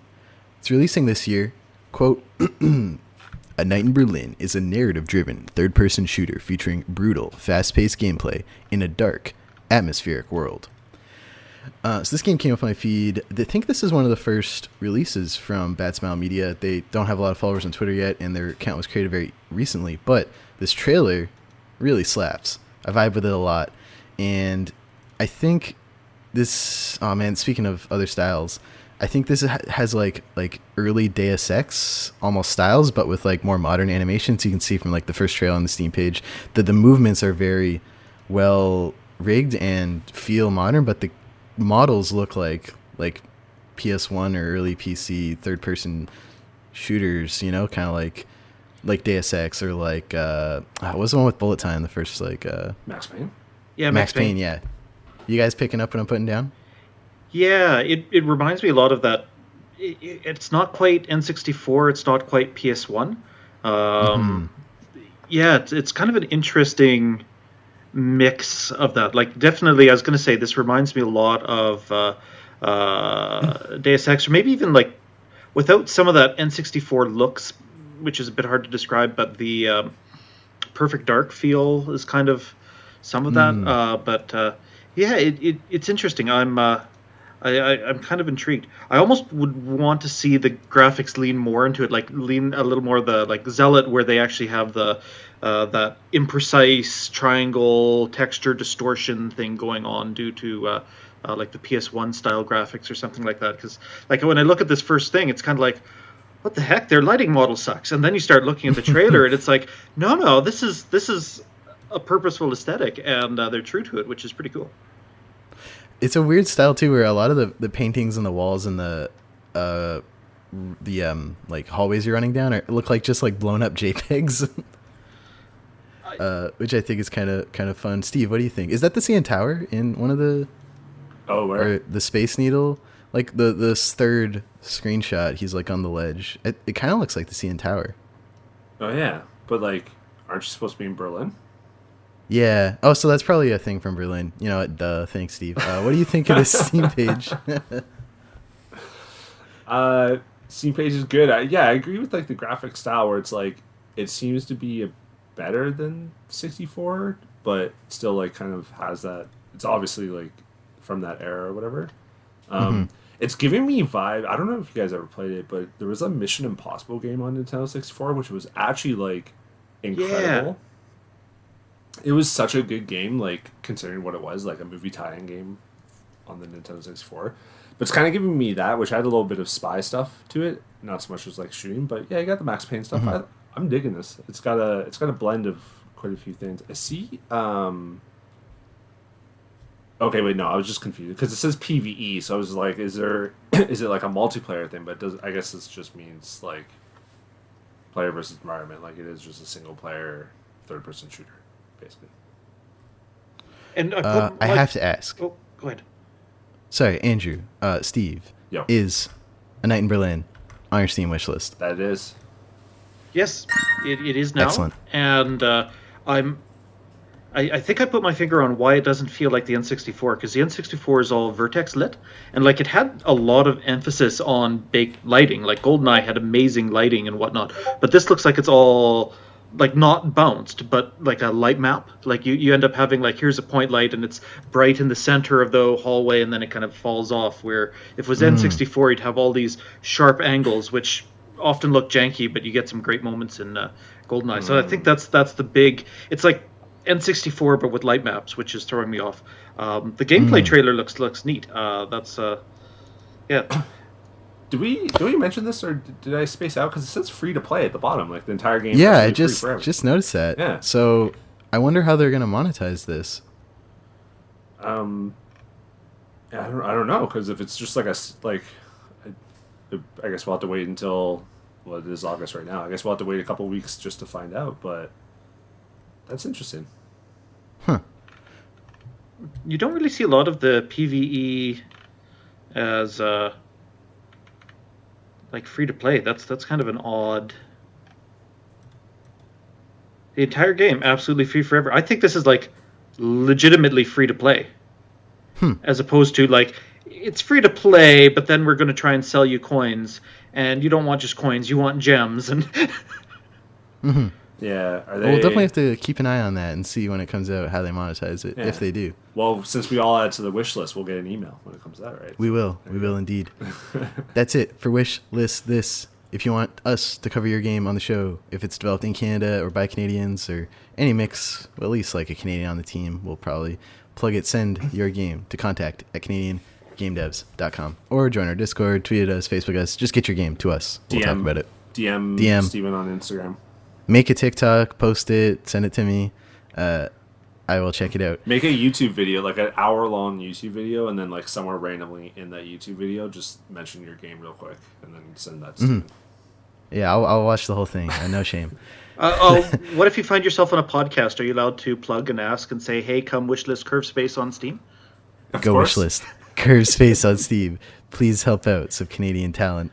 It's releasing this year. Quote, A Night in Berlin is a narrative-driven, third-person shooter featuring brutal, fast-paced gameplay in a dark, atmospheric world. So this game came up on my feed. I think this is one of the first releases from Bad Smile Media. They don't have a lot of followers on Twitter yet, and their account was created very recently. But this trailer really slaps. I vibe with it a lot. And I think this... Oh, man, speaking of other styles, I think this has like early Deus Ex almost styles, but with like more modern animations. You can see from like the first trailer on the Steam page that the movements are very well rigged and feel modern, but the models look like PS1 or early PC third-person shooters, you know, kind of like Deus Ex or like what was the one with bullet time, the first like Max Payne. Yeah, Max Payne, yeah. You guys picking up what I'm putting down? Yeah, it reminds me a lot of that. It's not quite N64. It's not quite PS1. Yeah, it's kind of an interesting mix of that. Like, definitely, I was going to say this reminds me a lot of Deus Ex, or maybe even like without some of that N64 looks, which is a bit hard to describe, but the Perfect Dark feel is kind of some of that. But yeah, it's interesting. I'm kind of intrigued. I almost would want to see the graphics lean more into it, like lean a little more the like Zealot, where they actually have the that imprecise triangle texture distortion thing going on due to like the PS1 style graphics or something like that. Because like when I look at this first thing, it's kind of like, what the heck? Their lighting model sucks. And then you start looking at the trailer, and it's like, no, this is a purposeful aesthetic, and they're true to it, which is pretty cool. It's a weird style too, where a lot of the paintings on the walls and the like hallways you're running down look like just like blown up JPEGs, which I think is kind of fun. Steve, what do you think? Is that the CN Tower in one of the? Oh, where? Or the Space Needle? Like this third screenshot, he's like on the ledge. It kind of looks like the CN Tower. Oh yeah, but like, aren't you supposed to be in Berlin? Yeah. Oh, so that's probably a thing from Berlin. You know what? Duh. Thanks, Steve. What do you think of this Steam page? Steam page is good. I agree with like the graphic style where it's like it seems to be better than 64, but still like kind of has that. It's obviously like from that era or whatever. It's giving me vibe. I don't know if you guys ever played it, but there was a Mission Impossible game on Nintendo 64, which was actually like incredible. Yeah. It was such a good game, like considering what it was, like a movie tie-in game on the Nintendo 64. But it's kind of giving me that, which had a little bit of spy stuff to it, not so much as like shooting. But yeah, you got the Max Payne stuff. I'm digging this. It's got a blend of quite a few things. I see. Okay, wait, no, I was just confused because it says PvE, so I was like, is it like a multiplayer thing? But I guess this just means like player versus environment, like it is just a single player third-person shooter. Basically. And I have to ask. Oh, go ahead. Sorry, Andrew. Steve. Yo. Is A Night in Berlin on your Steam wish list? That is. Yes, it is now. Excellent. And I think I put my finger on why it doesn't feel like the N64, because the N64 is all vertex lit, and like it had a lot of emphasis on baked lighting. Like GoldenEye had amazing lighting and whatnot, but this looks like it's all like not bounced, but like a light map. Like you end up having like, here's a point light and it's bright in the center of the hallway and then it kind of falls off, where if it was N64 you'd have all these sharp angles which often look janky, but you get some great moments in GoldenEye. So I think that's the big, it's like N64 but with light maps, which is throwing me off. The gameplay trailer looks neat. Yeah. Did we mention this, or did I space out? Because it says free to play at the bottom, like the entire game. Yeah, I just noticed that. Yeah. So I wonder how they're gonna monetize this. I don't know, because if it's just like I guess we'll have to wait until it is August right now. I guess we'll have to wait a couple weeks just to find out. But that's interesting. Huh. You don't really see a lot of the PvE as like free to play. That's kind of an odd. The entire game absolutely free forever. I think this is like legitimately free to play, as opposed to like it's free to play, but then we're going to try and sell you coins, and you don't want just coins, you want gems and. Yeah, We'll definitely have to keep an eye on that and see when it comes out how they monetize it, if they do. Well, since we all add to the wish list, we'll get an email when it comes out, right? We will indeed. That's it for Wish List This. If you want us to cover your game on the show, if it's developed in Canada or by Canadians or any mix, well, at least like a Canadian on the team, we'll probably plug it, send your game to contact@canadiangamedevs.com or join our Discord, tweet at us, Facebook us, just get your game to us. We'll talk about it. DM Steven on Instagram. Make a TikTok, post it, send it to me. I will check it out. Make a YouTube video, like an hour-long YouTube video, and then like somewhere randomly in that YouTube video, just mention your game real quick, and then send that to me. Yeah, I'll watch the whole thing. No shame. What if you find yourself on a podcast? Are you allowed to plug and ask and say, "Hey, come wishlist Curve Space on Steam"? Go wishlist Curve Space on Steam. Please help out some Canadian talent.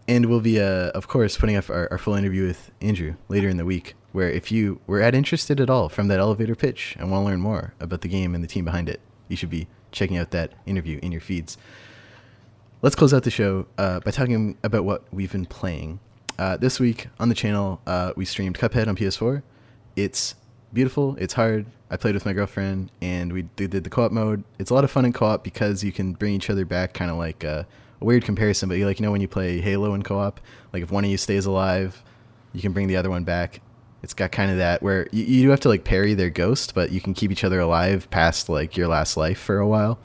And we'll be, of course, putting up our full interview with Andrew later in the week, where if you were interested at all from that elevator pitch and want to learn more about the game and the team behind it, you should be checking out that interview in your feeds. Let's close out the show by talking about what we've been playing. This week on the channel, we streamed Cuphead on PS4. It's beautiful. It's hard. I played with my girlfriend, and we did the co-op mode. It's a lot of fun in co-op because you can bring each other back, kind of like a weird comparison, but when you play Halo in co-op, like if one of you stays alive, you can bring the other one back. It's got kind of that where you do have to like parry their ghost, but you can keep each other alive past like your last life for a while,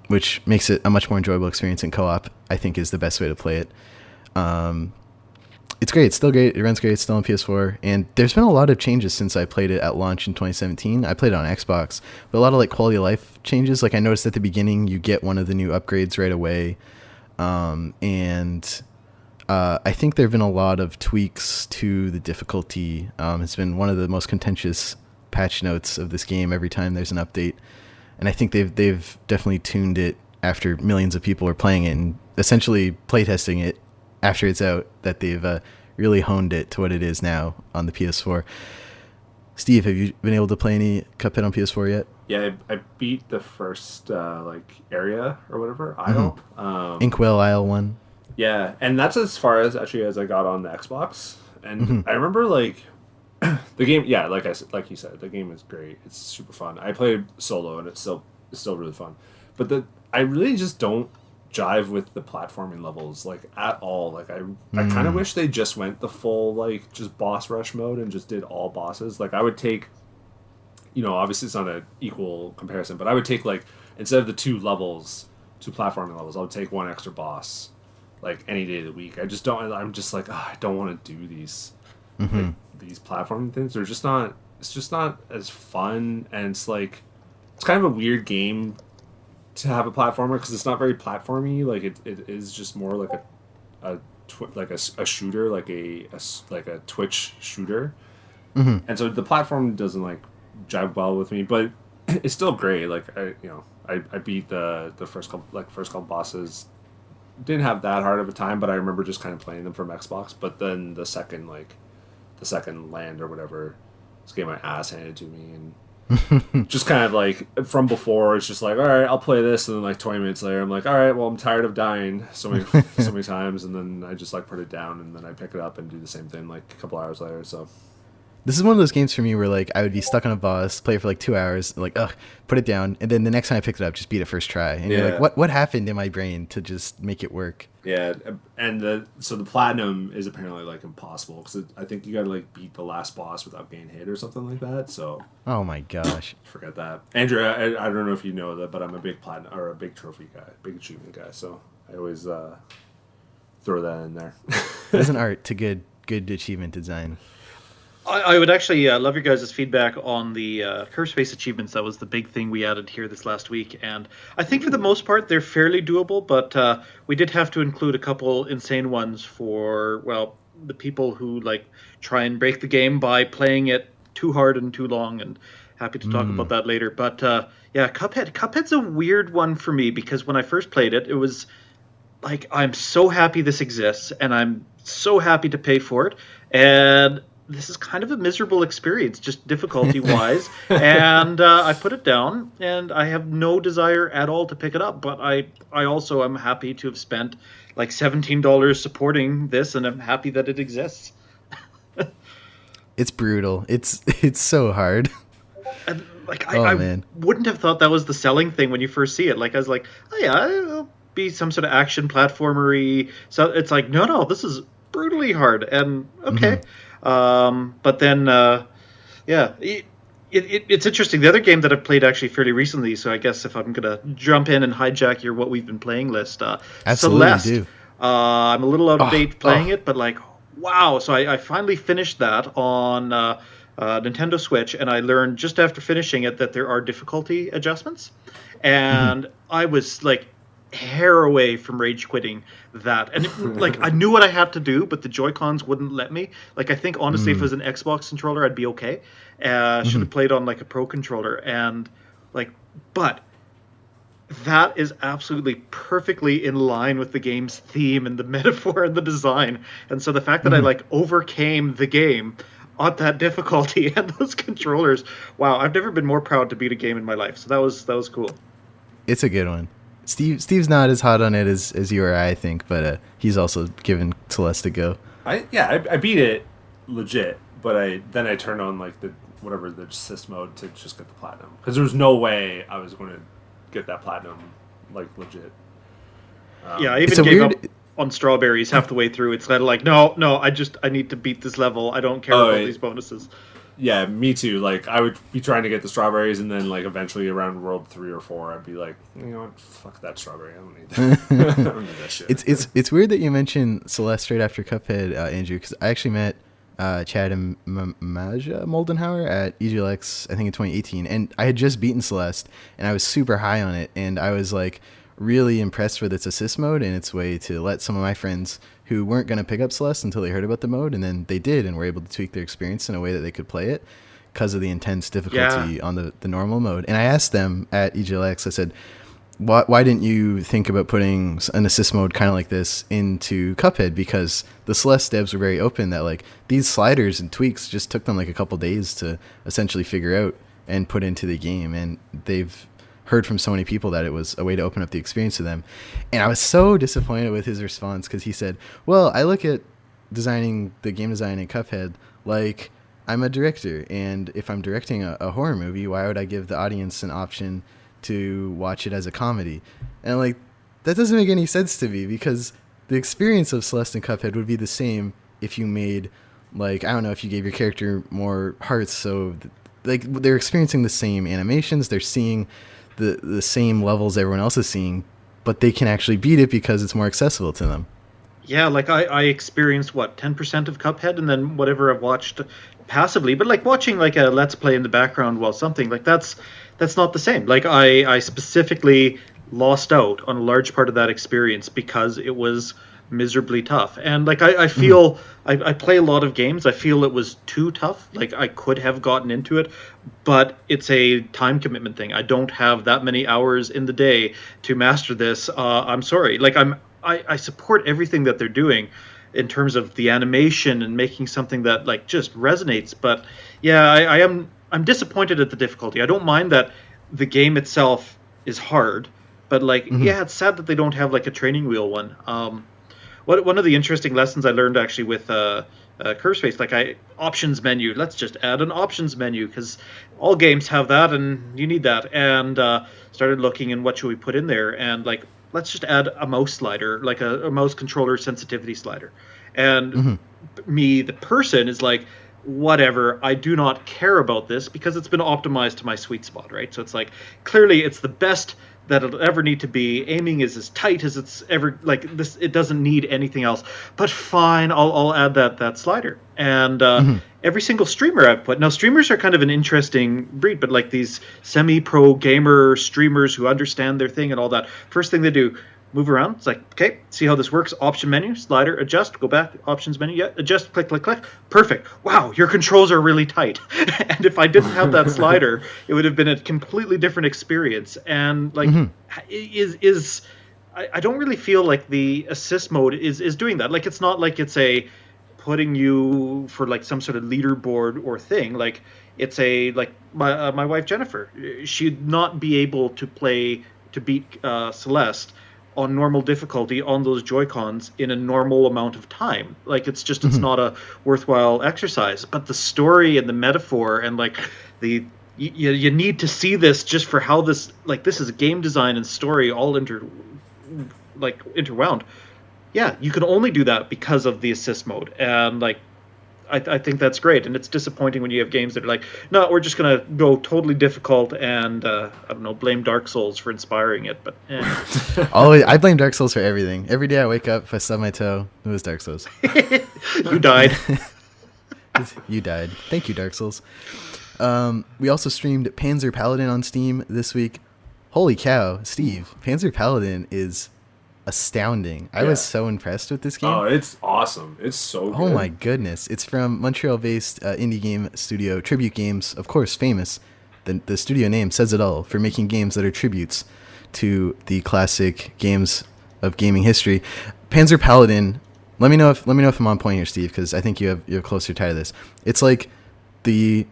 which makes it a much more enjoyable experience in co-op. I think is the best way to play it. It's great. It's still great. It runs great. It's still on PS4. And there's been a lot of changes since I played it at launch in 2017. I played it on Xbox, but a lot of like quality of life changes. Like I noticed at the beginning, you get one of the new upgrades right away. I think there have been a lot of tweaks to the difficulty. It's been one of the most contentious patch notes of this game every time there's an update. And I think they've definitely tuned it after millions of people are playing it and essentially playtesting it after it's out, that they've really honed it to what it is now on the PS4. Steve, have you been able to play any Cuphead on PS4 yet? Yeah, I beat the first area or whatever, Isle. Inkwell Isle 1. Yeah, and that's as far as I got on the Xbox. And I remember the game. Yeah, like you said, the game is great. It's super fun. I played solo, and it's still really fun. But I really just don't jive with the platforming levels at all. I kind of wish they just went the full just boss rush mode and just did all bosses. I would take, obviously it's not an equal comparison, but I would take instead of the two platforming levels, I would take one extra boss any day of the week. I'm just I don't want to do these these platforming things. It's just not as fun, and it's kind of a weird game to have a platformer because it's not very platformy. It is just more a shooter, like a Twitch shooter. And so the platform doesn't jive well with me, but it's still great. I beat the first couple bosses. Didn't have that hard of a time, but I remember just kind of playing them from Xbox. But then the second land or whatever, just getting my ass handed to me, and just kind of from before, it's just all right, I'll play this, and then 20 minutes later I'm all right, well, I'm tired of dying so many times, and then I just put it down, and then I pick it up and do the same thing a couple hours later. So this is one of those games for me where I would be stuck on a boss, play it for 2 hours, put it down, and then the next time I picked it up, just beat it first try, and you're what happened in my brain to just make it work? Yeah, and the platinum is apparently impossible because I think you gotta beat the last boss without getting hit or something like that. So oh my gosh, forget that, Andrew. I don't know if you know that, but I'm a big platinum or a big trophy guy, big achievement guy. So I always throw that in there. There's an art to good achievement design. I would actually love your guys' feedback on the Curve Space achievements. That was the big thing we added here this last week. And I think for the most part, they're fairly doable, but we did have to include a couple insane ones for, the people who try and break the game by playing it too hard and too long, and happy to talk about that later. But Cuphead's a weird one for me because when I first played it, it was I'm so happy this exists, and I'm so happy to pay for it. And this is kind of a miserable experience, just difficulty-wise, and I put it down, and I have no desire at all to pick it up, but I also am happy to have spent $17 supporting this, and I'm happy that it exists. It's brutal. It's so hard. And, I wouldn't have thought that was the selling thing when you first see it. I was oh yeah, it'll be some sort of action platformery. So it's no, this is brutally hard, and okay. But then, it's interesting. The other game that I've played actually fairly recently, so I guess if I'm going to jump in and hijack your what we've been playing list, absolutely Celeste, do. I'm a little out of date playing it, but wow. So I finally finished that on Nintendo Switch, and I learned just after finishing it that there are difficulty adjustments, and I was like hair away from rage quitting that. And like I knew what I had to do, but the Joy-Cons wouldn't let me. Like I think honestly, if it was an Xbox controller, I'd be okay. Should have played on like a Pro controller, and like, but that is absolutely perfectly in line with the game's theme and the metaphor and the design. And so the fact that I like overcame the game on that difficulty and those controllers, wow, I've never been more proud to beat a game in my life. So that was cool. It's a good one. Steve's not as hot on it as you or I think, but he's also given Celeste a go. I beat it legit, but I turned on like the sys mode to just get the platinum, because there was no way I was going to get that platinum like legit. Yeah, I even gave up on strawberries half the way through. It's kind of like, no, I need to beat this level. I don't care about these bonuses. Yeah, me too. Like I would be trying to get the strawberries, and then like eventually around World 3 or 4, I'd be like, you know what, fuck that strawberry. I don't need that. I don't need that shit. It's weird that you mentioned Celeste straight after Cuphead, Andrew, because I actually met Chad and Maja Moldenhauer at EGLX, I think in 2018, and I had just beaten Celeste, and I was super high on it, and I was like really impressed with its assist mode and its way to let some of my friends who weren't going to pick up Celeste until they heard about the mode, and then they did and were able to tweak their experience in a way that they could play it because of the intense difficulty on the normal mode. And I asked them at EGLX, I said, why didn't you think about putting an assist mode kind of like this into Cuphead? Because the Celeste devs were very open that like these sliders and tweaks just took them like a couple days to essentially figure out and put into the game, and they've heard from so many people that it was a way to open up the experience to them. And I was so disappointed with his response, because he said, well, I look at designing the game design in Cuphead like I'm a director, and if I'm directing a horror movie, why would I give the audience an option to watch it as a comedy? And like, that doesn't make any sense to me, because the experience of Celeste and Cuphead would be the same if you made, like, I don't know, if you gave your character more hearts, so like they're experiencing the same animations, they're seeing the same levels everyone else is seeing, but they can actually beat it because it's more accessible to them. Yeah, like I experienced 10% of Cuphead, and then whatever I've watched passively, but like watching like a Let's Play in the background while something like that's not the same. Like I specifically lost out on a large part of that experience because it was miserably tough. And like I feel I play a lot of games. I feel it was too tough. Like I could have gotten into it, but it's a time commitment thing. I don't have that many hours in the day to master this. I'm sorry. Like I support everything that they're doing in terms of the animation and making something that like just resonates. But yeah, I'm disappointed at the difficulty. I don't mind that the game itself is hard, but like yeah, it's sad that they don't have like a training wheel one. One of the interesting lessons I learned actually with Curse Face, like options menu. Let's just add an options menu because all games have that, and you need that. And started looking and what should we put in there, and like let's just add a mouse slider, like a mouse controller sensitivity slider. And me, the person, is like, whatever, I do not care about this because it's been optimized to my sweet spot, right? So it's like clearly it's the best that it'll ever need to be. Aiming is as tight as it's ever, like this, it doesn't need anything else. But fine, I'll add that slider. And every single streamer I've put, now streamers are kind of an interesting breed, but like these semi-pro gamer streamers who understand their thing and all that, first thing they do, move around. It's like, okay, see how this works. Option menu, slider, adjust, go back, options menu, yeah, adjust, click, click, click. Perfect. Wow, your controls are really tight. And if I didn't have that slider, it would have been a completely different experience. And like, I don't really feel like the assist mode is doing that. Like, it's not like it's putting you for like some sort of leaderboard or thing. Like, it's like my wife Jennifer, she'd not be able to beat Celeste on normal difficulty on those Joy-Cons in a normal amount of time. Like, it's just, it's not a worthwhile exercise. But the story and the metaphor and like you need to see this just for how this is game design and story all interwound. Yeah, you can only do that because of the assist mode. And like, I think that's great, and it's disappointing when you have games that are like, no, we're just gonna go totally difficult and I don't know, blame Dark Souls for inspiring it. But always, I blame Dark Souls for everything. Every day I wake up, if I stub my toe, it was Dark Souls. You died. You died. Thank you, Dark Souls. We also streamed Panzer Paladin on Steam this week. Holy cow, Steve! Panzer Paladin is astounding. I was so impressed with this game. Oh, it's awesome. It's so good. Oh my goodness. It's from Montreal-based indie game studio Tribute Games, of course famous. The studio name says it all, for making games that are tributes to the classic games of gaming history. Panzer Paladin, let me know if I'm on point here, Steve, because I think you have closer tie to this. It's like the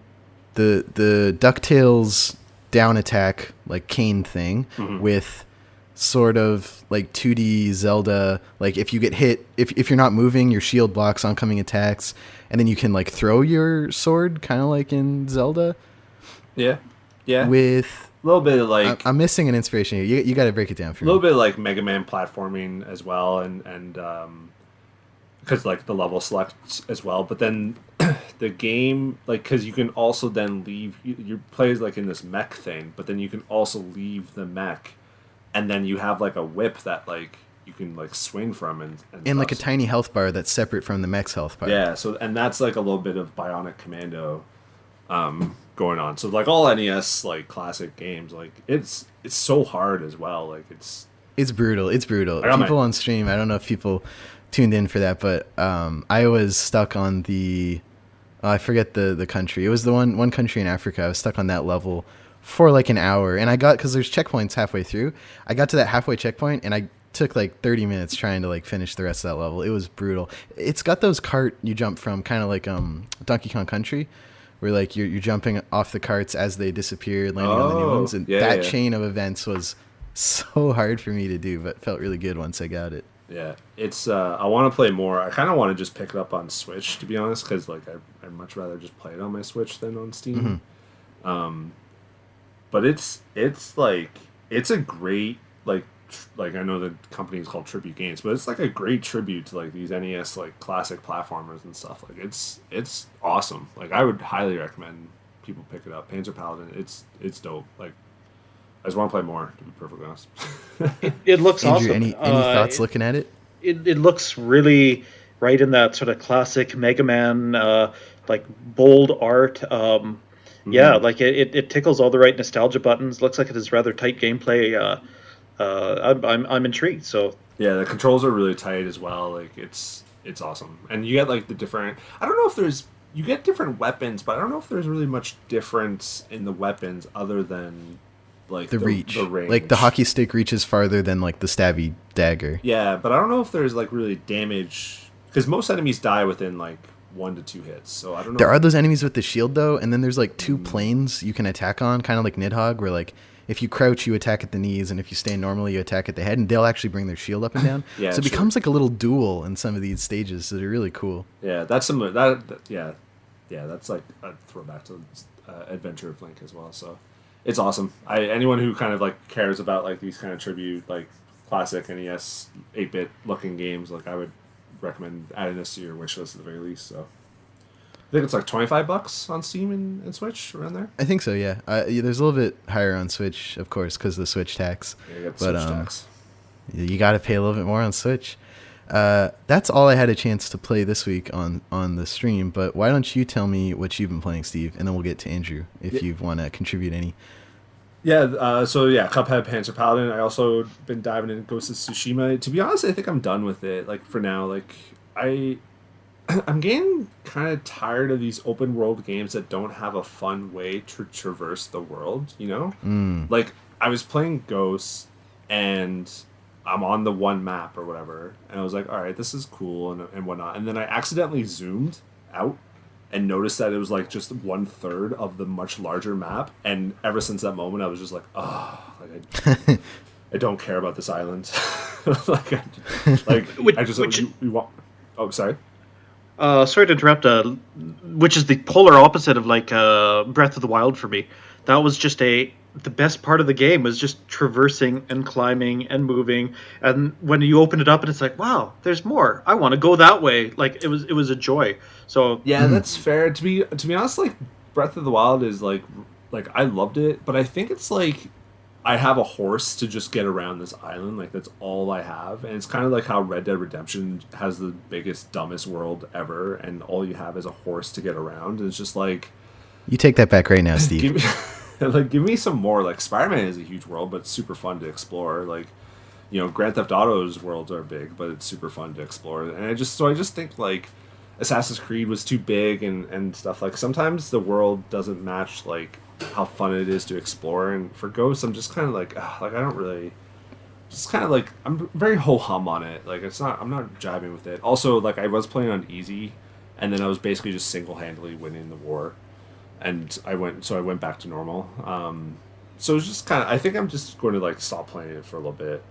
DuckTales down attack, like Kane thing, with sort of like 2D Zelda, like if you get hit, if you're not moving, your shield blocks oncoming attacks, and then you can like throw your sword, kind of like in Zelda. Yeah. With a little bit of like... I'm missing an inspiration here. You got to break it down for me. A little bit of like Mega Man platforming as well, and because like the level select as well. But then the game, like, because you can also then leave... You play like in this mech thing, but then you can also leave the mech, and then you have like a whip that like you can like swing from and like a tiny health bar that's separate from the mech's health bar. Yeah, so and that's like a little bit of Bionic Commando going on. So like all NES like classic games, like it's so hard as well. Like it's brutal. People on stream, I don't know if people tuned in for that, but I was stuck on the I forget the country. It was the one country in Africa. I was stuck on that level for like an hour, and because there's checkpoints halfway through. I got to that halfway checkpoint, and I took like 30 minutes trying to like finish the rest of that level. It was brutal. It's got those cart you jump from, kind of like Donkey Kong Country, where like you're jumping off the carts as they disappear, landing on the new ones, and chain of events was so hard for me to do, but felt really good once I got it. Yeah, it's I want to play more. I kind of want to just pick it up on Switch, to be honest, because like I'd much rather just play it on my Switch than on Steam. But it's like it's a great like I know the company is called Tribute Games, but it's like a great tribute to like these NES like classic platformers and stuff. Like it's awesome. Like I would highly recommend people pick it up. Panzer Paladin, it's dope. Like I just want to play more, to be perfectly honest. It looks Andrew, awesome. Any thoughts looking at it? It looks really right in that sort of classic Mega Man, like bold art. Yeah, like it tickles all the right nostalgia buttons. Looks like it has rather tight gameplay. I'm intrigued. So yeah, the controls are really tight as well. Like it's awesome, and you get like the different. I don't know if you get different weapons, but I don't know if there's really much difference in the weapons other than like the reach. The range. Like the hockey stick reaches farther than like the stabby dagger. Yeah, but I don't know if there's like really damage, because most enemies die within like 1 to 2 hits. So I don't know. There are those enemies with the shield though, and then there's like 2 planes you can attack on, kind of like Nidhogg, where like if you crouch you attack at the knees, and if you stand normally you attack at the head, and they'll actually bring their shield up and down. So it becomes like a little duel in some of these stages. So they're really cool. Yeah, that's like a throwback to Adventure of Link as well. So it's awesome. Anyone who kind of like cares about like these kind of tribute like classic NES 8-bit looking games, like I would recommend adding this to your wish list at the very least. So I think it's like $25 on Steam and Switch, around there. I think so. Yeah. There's a little bit higher on Switch, of course, because of the Switch tax. Yeah, you got the Switch tax. You got to pay a little bit more on Switch. That's all I had a chance to play this week on the stream. But why don't you tell me what you've been playing, Steve, and then we'll get to Andrew if you want to contribute any. Yeah, so Cuphead, Panzer Paladin. I also been diving into Ghost of Tsushima. To be honest, I think I'm done with it. Like for now, like I'm getting kind of tired of these open world games that don't have a fun way to traverse the world. You know, like I was playing Ghost and I'm on the one map or whatever, and I was like, all right, this is cool and whatnot. And then I accidentally zoomed out and noticed that it was like just 1/3 of the much larger map. And ever since that moment, I was just like, oh, like I don't care about this island. We want. Oh, sorry. Sorry to interrupt. Which is the polar opposite of like Breath of the Wild for me. That was just the best part of the game was just traversing and climbing and moving. And when you open it up and it's like, wow, there's more. I want to go that way. Like it was a joy. So yeah, that's fair. To be honest, like Breath of the Wild is like I loved it, but I think it's like I have a horse to just get around this island. Like, that's all I have. And it's kind of like how Red Dead Redemption has the biggest, dumbest world ever, and all you have is a horse to get around. And it's just like... You take that back right now, Steve. Give me some more. Like, Spider-Man is a huge world, but it's super fun to explore. Like, Grand Theft Auto's worlds are big, but it's super fun to explore. And I just think, like, Assassin's Creed was too big and stuff. Like, sometimes the world doesn't match, like, how fun it is to explore. And for Ghosts, I'm just kind of like, I don't really... Just kind of like, I'm very ho-hum on it. Like, I'm not jiving with it. Also, like, I was playing on easy, and then I was basically just single-handedly winning the war. And I went back to normal. So it's just kind of, I think I'm just going to, like, stop playing it for a little bit.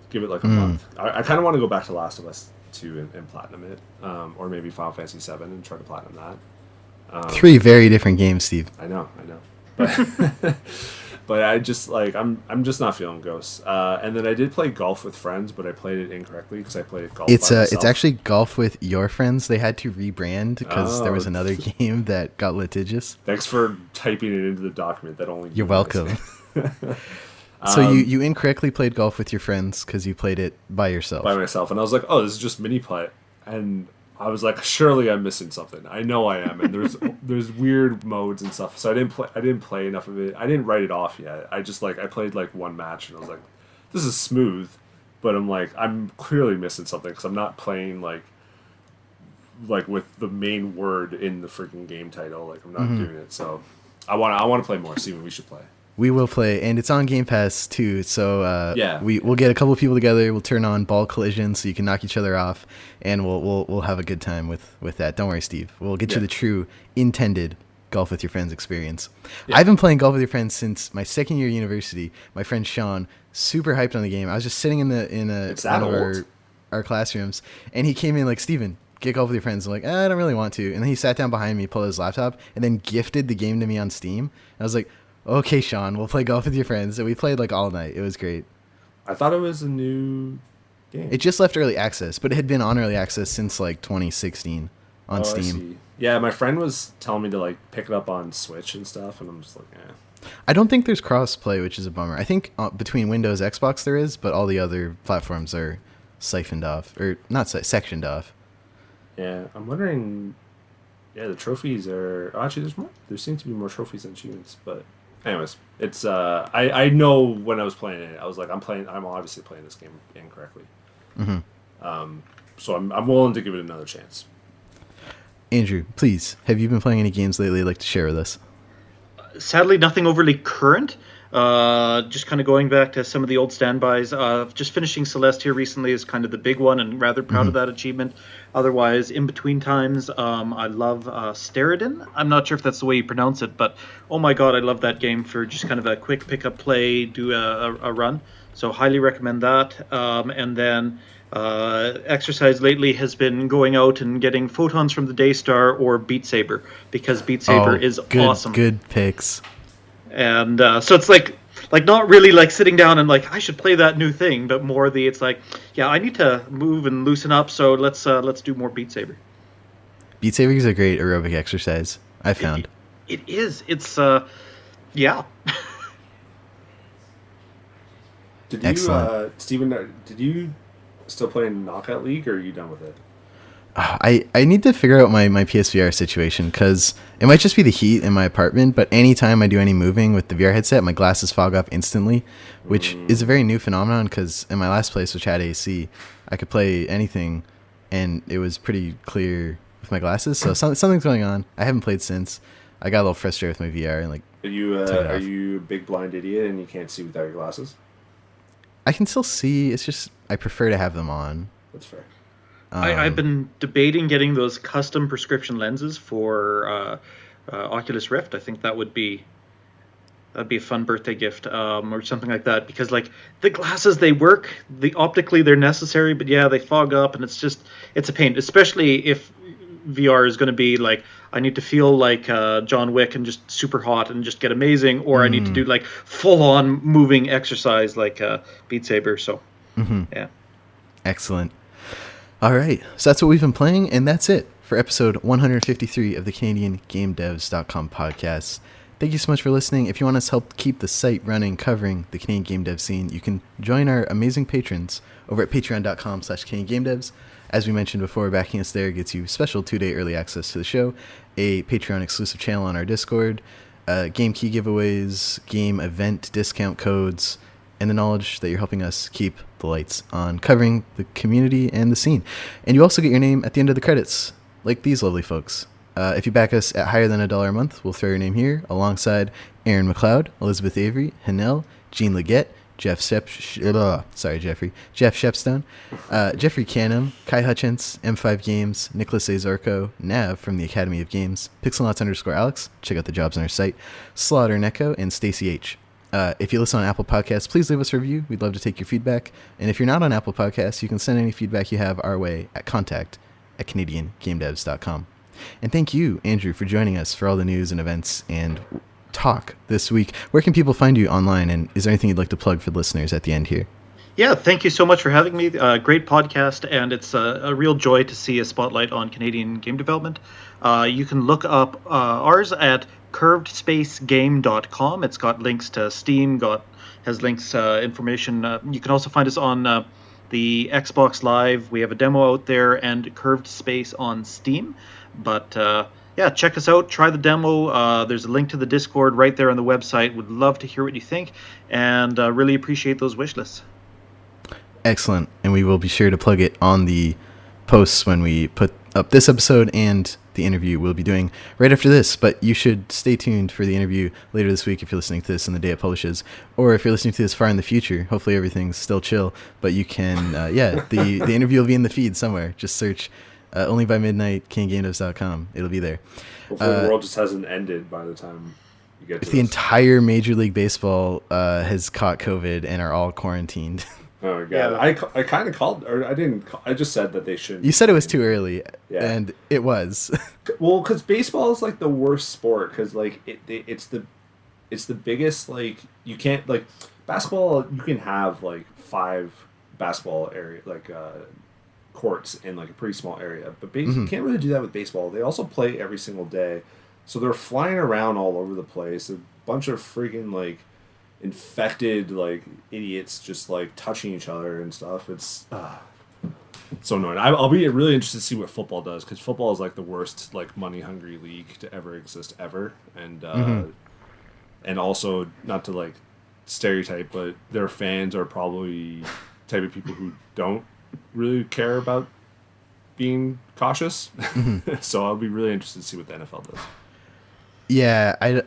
Give it, like, a month. I kind of want to go back to Last of Us 2 and platinum it. Or maybe Final Fantasy 7 and try to platinum that. 3 very different games, Steve. I know. But but I just, like, I'm just not feeling Ghosts. And then I did play golf with friends, but I played it incorrectly because I played golf by myself. It's actually Golf with Your Friends. They had to rebrand because there was another game that got litigious. Thanks for typing it into the document. That only You're welcome. So you incorrectly played golf with your friends because you played it by yourself. By myself, and I was like, oh, this is just mini play, and I was like, surely I'm missing something. I know I am, and there's weird modes and stuff. So I didn't play enough of it. I didn't write it off yet. I just, like, I played like one match, and I was like, this is smooth, but I'm like, I'm clearly missing something because I'm not playing like with the main word in the freaking game title. Like, I'm not doing it. So I want to play more. Steven, we should play. We will play, and it's on Game Pass too. So yeah, we'll get a couple of people together. We'll turn on Ball Collision so you can knock each other off, and we'll have a good time with that. Don't worry, Steve. We'll get you the true intended golf with your friends experience. Yeah. I've been playing golf with your friends since my second year of university. My friend Sean, super hyped on the game. I was just sitting in one of our classrooms, and he came in like, Steven, get golf with your friends. I'm like, I don't really want to. And then he sat down behind me, pulled his laptop, and then gifted the game to me on Steam. I was like, okay, Sean, we'll play golf with your friends. And we played like all night. It was great. I thought it was a new game. It just left early access, but it had been on early access since like 2016 on Steam. I see. Yeah, my friend was telling me to like pick it up on Switch and stuff, and I'm just like, I don't think there's cross-play, which is a bummer. I think between Windows, Xbox there is, but all the other platforms are siphoned off, or not sectioned off. Yeah, I'm wondering. Yeah, the trophies are actually there's more. There seem to be more trophies than achievements, but. Anyways, it's I know when I was playing it, I was like, I'm obviously playing this game incorrectly. So I'm willing to give it another chance. Andrew, please, have you been playing any games lately you'd like to share with us? Sadly, nothing overly current. Just kind of going back to some of the old standbys. Just finishing Celeste here recently is kind of the big one, and rather proud of that achievement. Otherwise, in between times, I love Steridon. I'm not sure if that's the way you pronounce it, but oh my god, I love that game for just kind of a quick pick-up play, do a run. So highly recommend that. And then exercise lately has been going out and getting Photons from the Daystar or Beat Saber, because Beat Saber is awesome. Good picks. And so it's like not really like sitting down and like I should play that new thing, but more it's like, yeah, I need to move and loosen up, so let's do more Beat Saber. Beat Saber is a great aerobic exercise, I found. It is. It's yeah. Excellent. Steven, did you still play in Knockout League, or are you done with it? I need to figure out my PSVR situation, because it might just be the heat in my apartment, but anytime I do any moving with the VR headset, my glasses fog up instantly, which is a very new phenomenon, because in my last place, which had AC, I could play anything, and it was pretty clear with my glasses, so something's going on. I haven't played since. I got a little frustrated with my VR. And like, are you a big blind idiot and you can't see without your glasses? I can still see, it's just I prefer to have them on. That's fair. I've been debating getting those custom prescription lenses for Oculus Rift. I think that'd be a fun birthday gift, or something like that. Because like the glasses, they work. Optically they're necessary, but yeah, they fog up, and it's a pain. Especially if VR is going to be like, I need to feel like John Wick and just super hot and just get amazing, or I need to do like full on moving exercise like Beat Saber. So yeah, excellent. All right, so that's what we've been playing, and that's it for episode 153 of the CanadianGameDevs.com podcast. Thank you so much for listening. If you want us to help keep the site running, covering the Canadian game dev scene, you can join our amazing patrons over at patreon.com/CanadianGameDevs. As we mentioned before, backing us there gets you special 2-day early access to the show, a Patreon exclusive channel on our Discord, game key giveaways, game event discount codes, and the knowledge that you're helping us keep the lights on, covering the community and the scene. And you also get your name at the end of the credits, like these lovely folks. If you back us at higher than $1 a month, we'll throw your name here alongside Aaron McLeod, Elizabeth Avery, Hanel, Jean Leggett, Jeff Shepstone, Jeffrey Canham, Kai Hutchins, M5 Games, Nicholas Azorco, Nav from the Academy of Games, Pixelnuts_Alex, check out the jobs on our site, Slaughter Neko, and Stacy H. If you listen on Apple Podcasts, please leave us a review. We'd love to take your feedback. And if you're not on Apple Podcasts, you can send any feedback you have our way at contact@CanadianGameDevs.com. And thank you, Andrew, for joining us for all the news and events and talk this week. Where can people find you online, and is there anything you'd like to plug for the listeners at the end here? Yeah, thank you so much for having me. Great podcast, and it's a real joy to see a spotlight on Canadian game development. You can look up ours at curvedspacegame.com. It's got links to Steam, has links, information. You can also find us on the Xbox Live. We have a demo out there, and Curved Space on Steam. But yeah, check us out. Try the demo. There's a link to the Discord right there on the website. Would love to hear what you think, and really appreciate those wish lists. Excellent. And we will be sure to plug it on the posts when we put up this episode and the interview we'll be doing right after this. But you should stay tuned for the interview later this week if you're listening to this on the day it publishes, or if you're listening to this far in the future. Hopefully everything's still chill, but you can the interview will be in the feed somewhere. Just search Only by Midnight, CanadianGameDevs.com. It'll be there. Hopefully the world just hasn't ended by the time you get to if the entire Major League Baseball has caught COVID and are all quarantined. Oh my god! Yeah. I kind of called, or I didn't. I just said that they shouldn't. You said it was too early, and it was. Well, because baseball is like the worst sport, because like it's the biggest, like, you can't, like, basketball. You can have like 5 basketball area courts in like a pretty small area, but you can't really do that with baseball. They also play every single day, so they're flying around all over the place. A bunch of freaking like infected like idiots just like touching each other and stuff. It's so annoying. I'll be really interested to see what football does, because football is like the worst like money hungry league to ever exist ever, and and also, not to like stereotype, but their fans are probably type of people who don't really care about being cautious. So I'll be really interested to see what the NFL does. I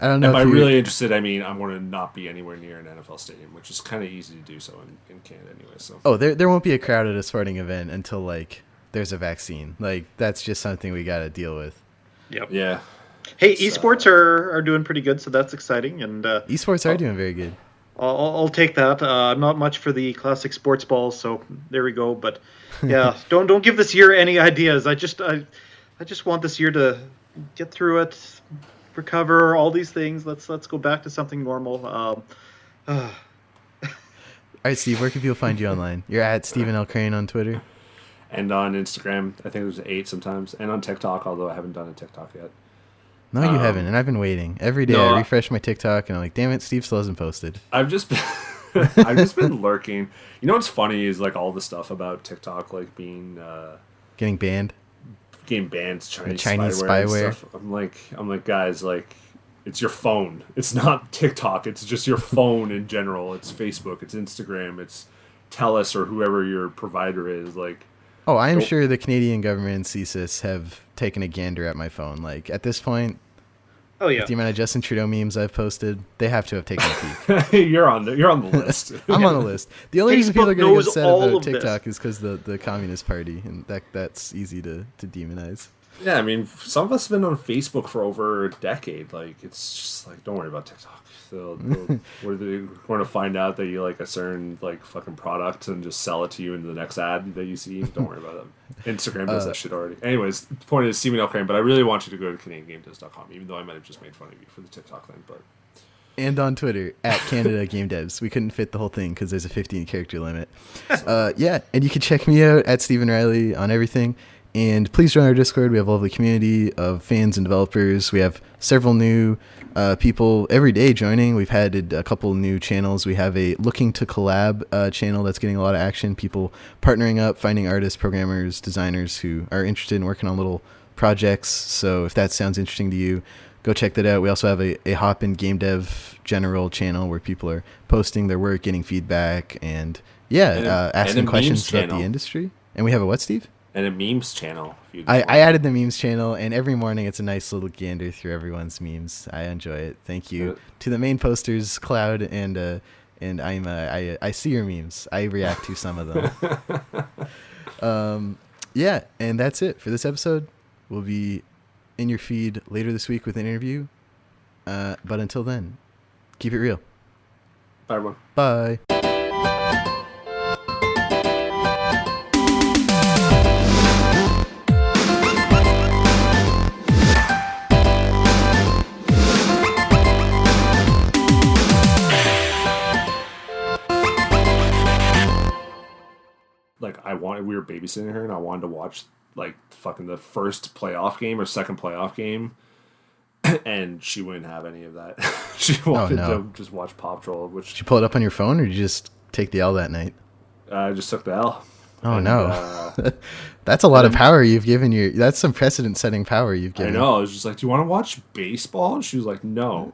don't know. And by really interested, I mean I'm going to not be anywhere near an NFL stadium, which is kind of easy to do so in Canada anyway. So there won't be a crowd at a sporting event until like there's a vaccine. Like that's just something we got to deal with. Yep. Yeah. Hey, esports are doing pretty good, so that's exciting. And esports are doing very good. I'll take that. Not much for the classic sports balls, so there we go. But yeah, don't give this year any ideas. I just want this year to get through it, recover, all these things. Let's go back to something normal. All right, Steve, where can people find you online? You're at Stephen L. Crane on Twitter. And on Instagram, I think there's 8 sometimes. And on TikTok, although I haven't done a TikTok yet. No, you haven't, and I've been waiting. Every day I refresh my TikTok, and I'm like, damn it, Steve still hasn't posted. I've just been lurking. You know what's funny is like all the stuff about TikTok like being... Getting banned? Getting banned, Chinese spyware. And stuff. I'm like, guys, like, it's your phone. It's not TikTok. It's just your phone in general. It's Facebook. It's Instagram. It's TELUS or whoever your provider is. Like, oh, I am sure the Canadian government and CSIS have taken a gander at my phone. Like, at this point, with the amount of Justin Trudeau memes I've posted, they have to have taken a peek. You're on the list. I'm on the list. The only reason people are going to get upset about TikTok this. is because the Communist Party, and that's easy to demonize. Yeah, I mean, some of us have been on Facebook for over a decade. Like, it's just like, don't worry about TikTok. They're going to find out that you like a certain like fucking product and just sell it to you in the next ad that you see. Don't worry about them. Instagram does that shit already. Anyways, the point is Stephen L. Crane, but I really want you to go to CanadianGameDevs.com, even though I might have just made fun of you for the TikTok thing. But and on Twitter at Canada Game Devs. We couldn't fit the whole thing because there's a 15 character limit. And you can check me out at Stephen Riley on everything. And please join our Discord. We have a lovely community of fans and developers. We have several new people every day joining. We've had a couple new channels. We have a Looking to Collab channel that's getting a lot of action. People partnering up, finding artists, programmers, designers who are interested in working on little projects. So if that sounds interesting to you, go check that out. We also have a Hop in Game Dev general channel where people are posting their work, getting feedback, and asking questions about the industry. And we have a what, Steve? And a memes channel. I added the memes channel, and every morning it's a nice little gander through everyone's memes. I enjoy it. Thank you to the main posters, Cloud, and I see your memes. I react to some of them. And that's it for this episode. We'll be in your feed later this week with an interview. But until then, keep it real. Bye, everyone. Bye. Like, we were babysitting her, and I wanted to watch, like, fucking the first playoff game or second playoff game, and she wouldn't have any of that. She wanted to just watch Paw Patrol, which... Did you pull it up on your phone, or did you just take the L that night? I just took the L. No. That's a lot of power you've given that's some precedent-setting power you've given. I know. I was just like, do you want to watch baseball? And she was like, no.